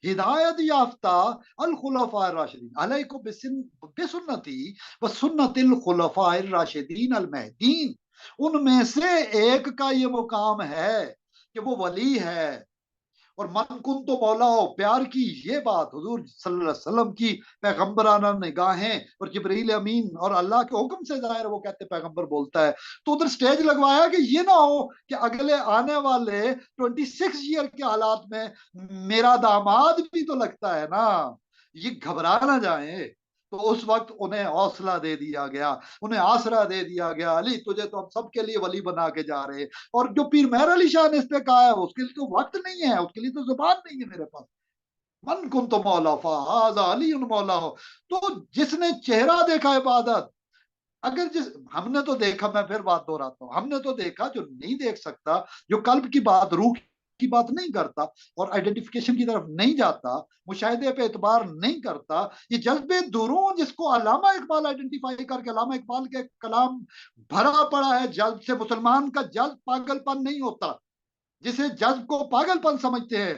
ہدایت یافتہ الخلفاء الراشدین علیکم بسنتی و سنت الخلفاء الراشدین المہدین, ان میں سے ایک کا یہ مقام ہے کہ وہ ولی ہے. اور من کن تو مولا ہو, پیار کی یہ بات حضور صلی اللہ علیہ وسلم کی پیغمبرانہ نگاہیں اور جبرائیل امین اور اللہ کے حکم سے ظاہر وہ کہتے پیغمبر بولتا ہے. تو ادھر سٹیج لگوایا کہ یہ نہ ہو کہ اگلے آنے والے 26 ایئر کے حالات میں میرا داماد بھی تو لگتا ہے نا, یہ گھبرا نہ جائیں. تو اس وقت انہیں حوصلہ دے دیا گیا, انہیں آسرا دے دیا گیا, علی تجھے تو ہم سب کے لیے ولی بنا کے جا رہے ہیں. اور جو پیر مہر علی شاہ نے اس پہ کہا ہے اس کے لیے تو وقت نہیں ہے, اس کے لیے تو زبان نہیں ہے میرے پاس. من کن تو مولا فہذا علی مولا ہو. تو جس نے چہرہ دیکھا عبادت, اگر ہم نے تو دیکھا, میں پھر بات دہراتا ہوں, ہم نے تو دیکھا, جو نہیں دیکھ سکتا, جو قلب کی بات, روح کی بات نہیں کرتا اور آئیڈینٹیفیکیشن کی طرف نہیں جاتا, مشاہدے پہ اعتبار نہیں کرتا, یہ جذب درون جس کو علامہ اقبال آئیڈینٹیفائی کر کے, علامہ اقبال کے کلام بھرا پڑا ہے جذب سے. مسلمان کا جذب پاگل پن نہیں ہوتا, جسے جذب کو پاگل پن سمجھتے ہیں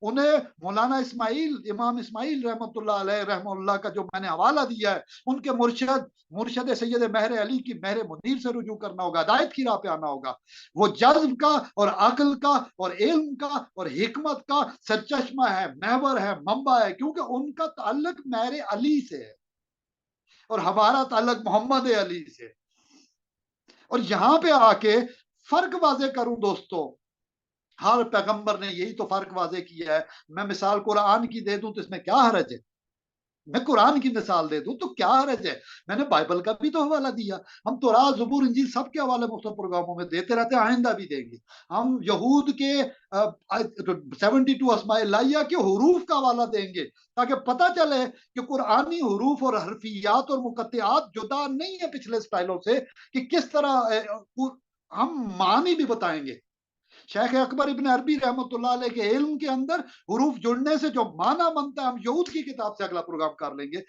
انہیں مولانا اسماعیل, امام اسماعیل رحمۃ اللہ علیہ رحمہ اللہ کا جو میں نے حوالہ دیا ہے, ان کے مرشد سید مہر علی کی مہر منیر سے رجوع کرنا ہوگا, ہدایت کی راہ پہ آنا ہوگا. وہ جذب کا اور عقل کا اور علم کا اور حکمت کا سرچشمہ ہے, محور ہے, منبع ہے, کیونکہ ان کا تعلق مہر علی سے ہے اور ہمارا تعلق محمد علی سے. اور یہاں پہ آ کے فرق واضح کروں دوستو, ہر پیغمبر نے یہی تو فرق واضح کیا ہے. میں مثال قرآن کی دے دوں تو اس میں کیا حرج ہے, میں قرآن کی مثال دے دوں تو کیا حرج ہے, میں نے بائبل کا بھی تو حوالہ دیا. ہم تورات زبور انجیل سب کے حوالے مختلف پروگراموں میں دیتے رہتے ہیں, آئندہ بھی دیں گے. ہم یہود کے 72 اسماء الہیہ کے حروف کا حوالہ دیں گے تاکہ پتہ چلے کہ قرآنی حروف اور حرفیات اور مقطعات جدا نہیں ہے پچھلے سٹائلوں سے, کہ کس طرح ہم معنی بھی بتائیں گے. شیخ اکبر ابن عربی رحمۃ اللہ علیہ کے علم کے اندر حروف جڑنے سے جو معنی بنتا ہے, ہم یہود کی کتاب سے اگلا پروگرام کر لیں گے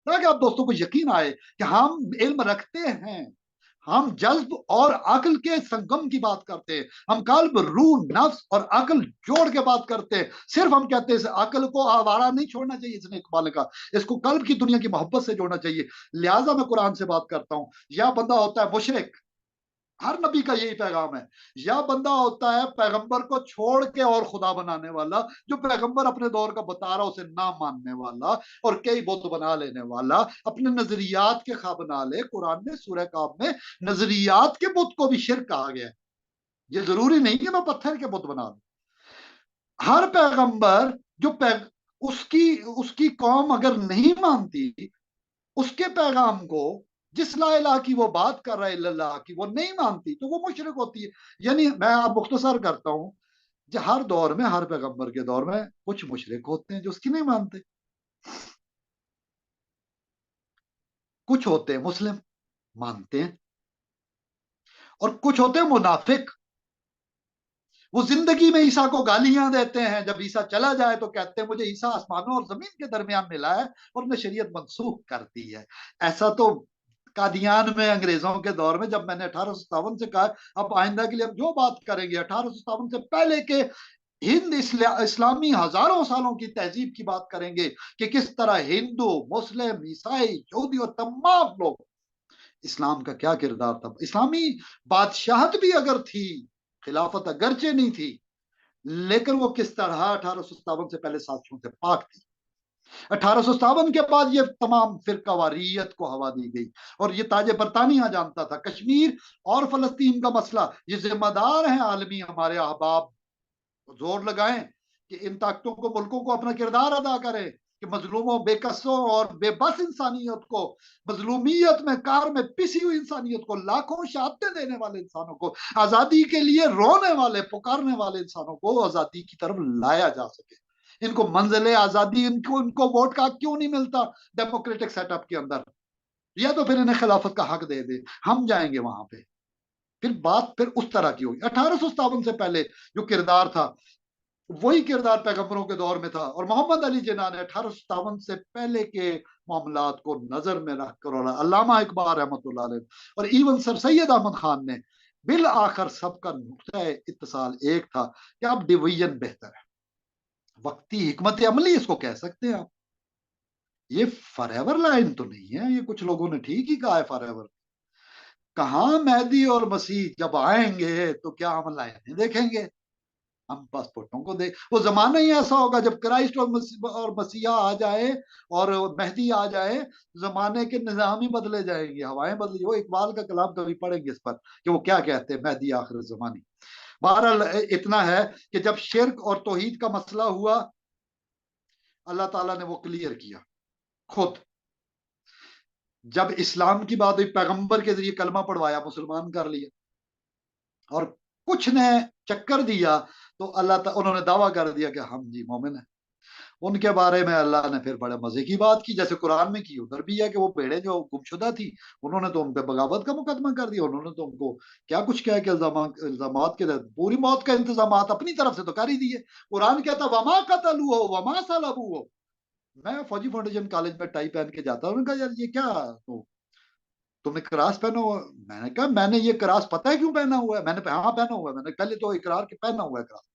تاکہ آپ دوستوں کو یقین آئے کہ ہم علم رکھتے ہیں. ہم جذب اور عقل کے سنگم کی بات کرتے ہیں, ہم قلب, روح, نفس اور عقل جوڑ کے بات کرتے ہیں. صرف ہم کہتے ہیں عقل کو آوارہ نہیں چھوڑنا چاہیے, اس نے اقبال نے کہا, اس کو قلب کی دنیا کی محبت سے جوڑنا چاہیے. لہٰذا میں قرآن سے بات کرتا ہوں. یا بندہ ہوتا ہے مشرک, ہر نبی کا یہی پیغام ہے, یا بندہ ہوتا ہے پیغمبر کو چھوڑ کے اور خدا بنانے والا, جو پیغمبر اپنے دور کا بتا رہا اسے نہ ماننے والا اور کئی بت بنا لینے والا, اپنے نظریات کے خواہ بنا لے. قرآن میں سورہ کاف میں نظریات کے بت کو بھی شرک کہا گیا ہے. یہ ضروری نہیں کہ میں پتھر کے بت بنا دوں. ہر پیغمبر جو اس کی قوم اگر نہیں مانتی اس کے پیغام کو, جس لا الہ کی وہ بات کر رہا ہے اللہ کی, وہ نہیں مانتی تو وہ مشرک ہوتی ہے. یعنی میں آپ مختصر کرتا ہوں, ہر دور میں, ہر پیغمبر کے دور میں کچھ مشرک ہوتے ہیں جو اس کی نہیں مانتے, کچھ ہوتے ہیں مسلم مانتے ہیں, اور کچھ ہوتے ہیں منافق. وہ زندگی میں عیسیٰ کو گالیاں دیتے ہیں, جب عیسیٰ چلا جائے تو کہتے ہیں مجھے عیسیٰ آسمانوں اور زمین کے درمیان ملا ہے اور نے شریعت منسوخ کر دی ہے. ایسا تو قادیان میں انگریزوں کے دور میں, جب میں نے 1857 سے کہا اب آئندہ کے لیے ہم جو بات کریں گے 1857 سے پہلے کے ہند اسلامی ہزاروں سالوں کی تہذیب کی بات کریں گے, کہ کس طرح ہندو, مسلم, عیسائی, یہودی اور تمام لوگ, اسلام کا کیا کردار تھا. اسلامی بادشاہت بھی اگر تھی, خلافت اگرچہ نہیں تھی, لیکن وہ کس طرح 1857 سے پہلے سازشوں سے پاک تھی. 1857 کے بعد یہ تمام فرقہ واریت کو ہوا دی گئی, اور یہ تاج برطانیہ جانتا تھا کشمیر اور فلسطین کا مسئلہ یہ ذمہ دار ہیں عالمی ہمارے احباب, زور لگائیں کہ ان طاقتوں کو, ملکوں کو اپنا کردار ادا کریں, کہ مظلوموں, بے قصوں اور بے بس انسانیت کو, مظلومیت میں, کار میں پسی ہوئی انسانیت کو, لاکھوں شہادتیں دینے والے انسانوں کو, آزادی کے لیے رونے والے, پکارنے والے انسانوں کو آزادی کی طرف لایا جا سکے. ان کو منزل آزادی, ان کو ووٹ کا کیوں نہیں ملتا ڈیموکریٹک سیٹ اپ کے اندر؟ یا تو پھر انہیں خلافت کا حق دے دے, ہم جائیں گے وہاں پہ. پھر بات پھر اس طرح کی ہوگی. 1857 سے پہلے جو کردار تھا وہی کردار پیغمبروں کے دور میں تھا, اور محمد علی جناح نے 1857 سے پہلے کے معاملات کو نظر میں رکھ کر, اور علامہ اقبال رحمۃ اللہ علیہ اور ایون سر سید احمد خان نے, بالآخر سب کا نقطہ اتصال ایک تھا کہ اب ڈویژن بہتر ہے. وقتی حکمت عملی اس کو کہہ سکتے ہیں آپ. یہ فار ایور لائن تو نہیں ہے, یہ کچھ لوگوں نے ٹھیک ہی کہا ہے فار ایور. کہاں مہدی اور مسیح جب آئیں گے تو کیا ہم لائنیں دیکھیں گے؟ ہم پاسپورٹوں کو دیکھ, وہ زمانہ ہی ایسا ہوگا جب کرائسٹ اور مسیحا آ جائے اور مہدی آ جائے, زمانے کے نظام ہی بدلے جائیں گے, ہوائیں بدلے. وہ اقبال کا کلام کبھی پڑھیں گے اس پر کہ وہ کیا کہتے ہیں مہدی آخر زمانی. بہرحال اتنا ہے کہ جب شرک اور توحید کا مسئلہ ہوا, اللہ تعالیٰ نے وہ کلیئر کیا خود. جب اسلام کی بات ہوئی, پیغمبر کے ذریعے کلمہ پڑھوایا, مسلمان کر لیا, اور کچھ نے چکر دیا تو اللہ تعالیٰ انہوں نے دعویٰ کر دیا کہ ہم جی مومن ہیں. ان کے بارے میں اللہ نے پھر بڑے مزے کی بات کی, جیسے قرآن میں کی. ادھر بھی ہے کہ وہ بھیڑیں جو گمشدہ تھی, انہوں نے تو ان پہ بغاوت کا مقدمہ کر دیا, انہوں نے تو ان کو کیا کچھ کیا کہ الزامات کے پوری موت کا انتظامات اپنی طرف سے تو کر ہی دیے. قرآن کہتا وما قتلوہ وما صلبوہ. میں فوجی فاؤنڈیشن کالج میں ٹائی پہن کے جاتا ہوں, انہوں نے کہا یار یہ کیا تو تم نے کراس پہنا ہوا؟ میں نے کہا میں نے یہ کراس پتہ ہے کیوں پہنا ہوا ہے؟ میں نے ہاں پہنا ہوا ہے. میں نے پہلے تو اقرار کے پہنا ہوا ہے کراس,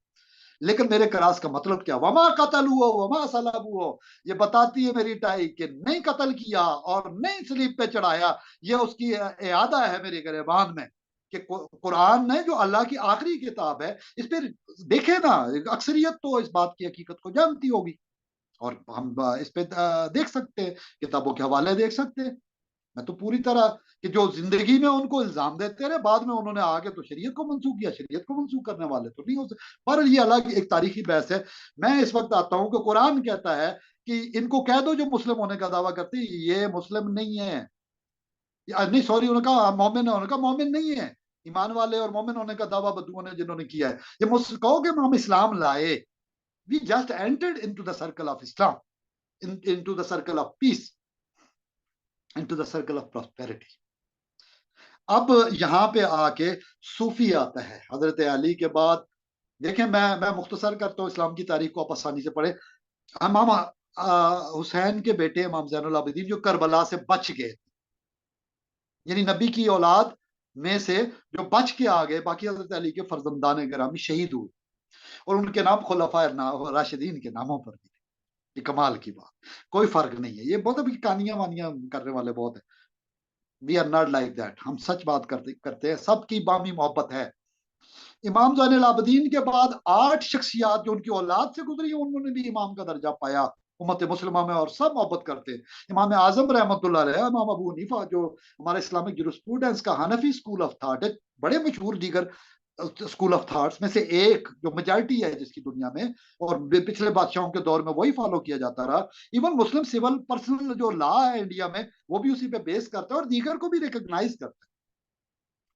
لیکن میرے کراس کا مطلب کیا؟ وما قتلوہ وما صلبوہ. یہ بتاتی ہے میری ٹائی کہ نہیں قتل کیا اور نہیں سلیب پہ چڑھایا. یہ اس کی اعادہ ہے میرے گریبان میں کہ قرآن نے جو اللہ کی آخری کتاب ہے, اس پہ دیکھے نا, اکثریت تو اس بات کی حقیقت کو جانتی ہوگی, اور ہم اس پہ دیکھ سکتے ہیں, کتابوں کے حوالے دیکھ سکتے ہیں. میں تو پوری طرح کہ جو زندگی میں ان کو الزام دیتے رہے, بعد میں انہوں نے آگے تو شریعت کو منسوخ کیا. شریعت کو منسوخ کرنے والے تو نہیں ہو سکتے, پر یہ الگ ایک تاریخی بحث ہے. میں اس وقت آتا ہوں کہ قرآن کہتا ہے کہ ان کو کہہ دو جو مسلم ہونے کا دعویٰ کرتے ہیں یہ مسلم نہیں ہے, نہیں سوری, انہوں نے کہا مومن ہے, انہوں نے کہا مومن نہیں ہے. ایمان والے اور مومن ہونے کا دعویٰ بدوؤں نے جنہوں نے کیا ہے, یہ کہو کہ ہم اسلام لائے. We just entered into the circle of Islam, into the circle of peace, into the circle of prosperity. اب یہاں پہ آ کے صوفی آتا ہے حضرت علی کے بعد. دیکھیں میں مختصر کرتا ہوں, اسلام کی تاریخ کو آپ آسانی سے پڑھیں. امام حسین کے بیٹے امام زین العابدین جو کربلا سے بچ گئے, یعنی نبی کی اولاد میں سے جو بچ کے آ گئے, باقی حضرت علی کے فرزندان گرامی شہید ہوئے, اور ان کے نام خلفائے راشدین کے ناموں پر بھی. یہ کمال کی بات, کوئی فرق نہیں ہے. یہ بہت ابھی کہانیاں وانیاں کرنے والے بہت ہیں. We are not like that, ہم سچ بات کرتے ہیں, سب کی بامی محبت ہے. امام زین العابدین کے بعد 8 شخصیات جو ان کی اولاد سے گزری, انہوں نے بھی امام کا درجہ پایا امت مسلمہ میں, اور سب محبت کرتے ہیں. امام اعظم رحمۃ اللہ علیہ, امام ابو حنیفہ جو ہمارے اسلامک جورسپروڈنس کا حنفی اسکول آف تھاٹ ہے, بڑے مشہور دیگر اسکول آف تھاٹس میں سے ایک جو میجارٹی ہے جس کی دنیا میں, اور پچھلے بادشاہوں کے دور میں وہی فالو کیا جاتا رہا. ایون مسلم سول پرسنل جو لا ہے انڈیا میں, وہ بھی اسی پہ بیس کرتا ہے, اور دیگر کو بھی ریکگنائز کرتا ہے.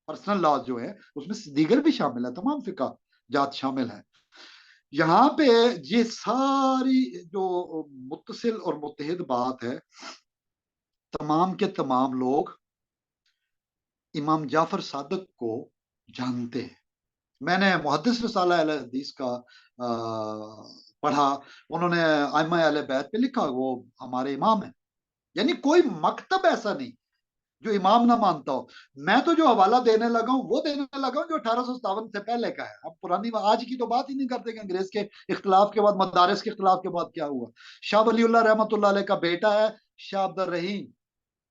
پرسنل لاز جو ہے اس میں دیگر بھی شامل ہے, تمام فقہ جات شامل ہے. یہاں پہ یہ ساری جو متصل اور متحد بات ہے, تمام کے تمام لوگ امام جعفر صادق کو جانتے ہیں. میں نے محدث رسالہ اہل حدیث کا پڑھا, انہوں نے ائمہ اہل بیت پہ لکھا وہ ہمارے امام ہیں. یعنی کوئی مکتب ایسا نہیں جو امام نہ مانتا ہو. میں تو جو حوالہ دینے لگا ہوں وہ دینے لگا ہوں جو 1857 سے پہلے کا ہے. اب پرانی آج کی تو بات ہی نہیں کرتے کہ انگریز کے اختلاف کے بعد, مدارس کے اختلاف کے بعد کیا ہوا. شاہ ولی اللہ رحمۃ اللہ علیہ کا بیٹا ہے شاہ عبد الرحیم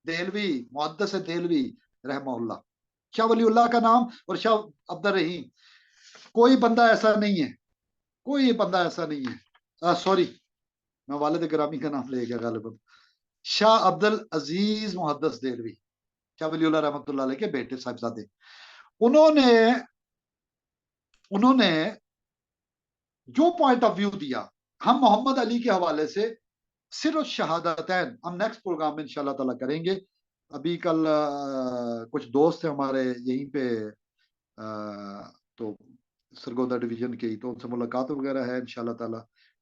دہلوی, محدث دہلوی رحمہ اللہ. شاہ ولی اللہ کا نام اور شاہ عبد الرحیم, کوئی بندہ ایسا نہیں ہے, کوئی بندہ ایسا نہیں ہے. سوری, میں والد گرامی کا نام لے گیا غالباً. شاہ عبد العزیز محدث دہلوی, شاہ ولی اللہ رحمۃ اللہ علیہ کے بیٹے صاحبزادے, انہوں نے جو پوائنٹ آف ویو دیا, ہم محمد علی کے حوالے سے صرف شہادتین ہم نیکسٹ پروگرام میں انشاءاللہ تعالیٰ کریں گے. ابھی کل کچھ دوست ہیں ہمارے یہیں پہ, تو سرگودا ڈویژن کے ہی, تو ان سے ملاقات وغیرہ ہے انشاءاللہ تعالیٰ.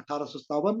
1857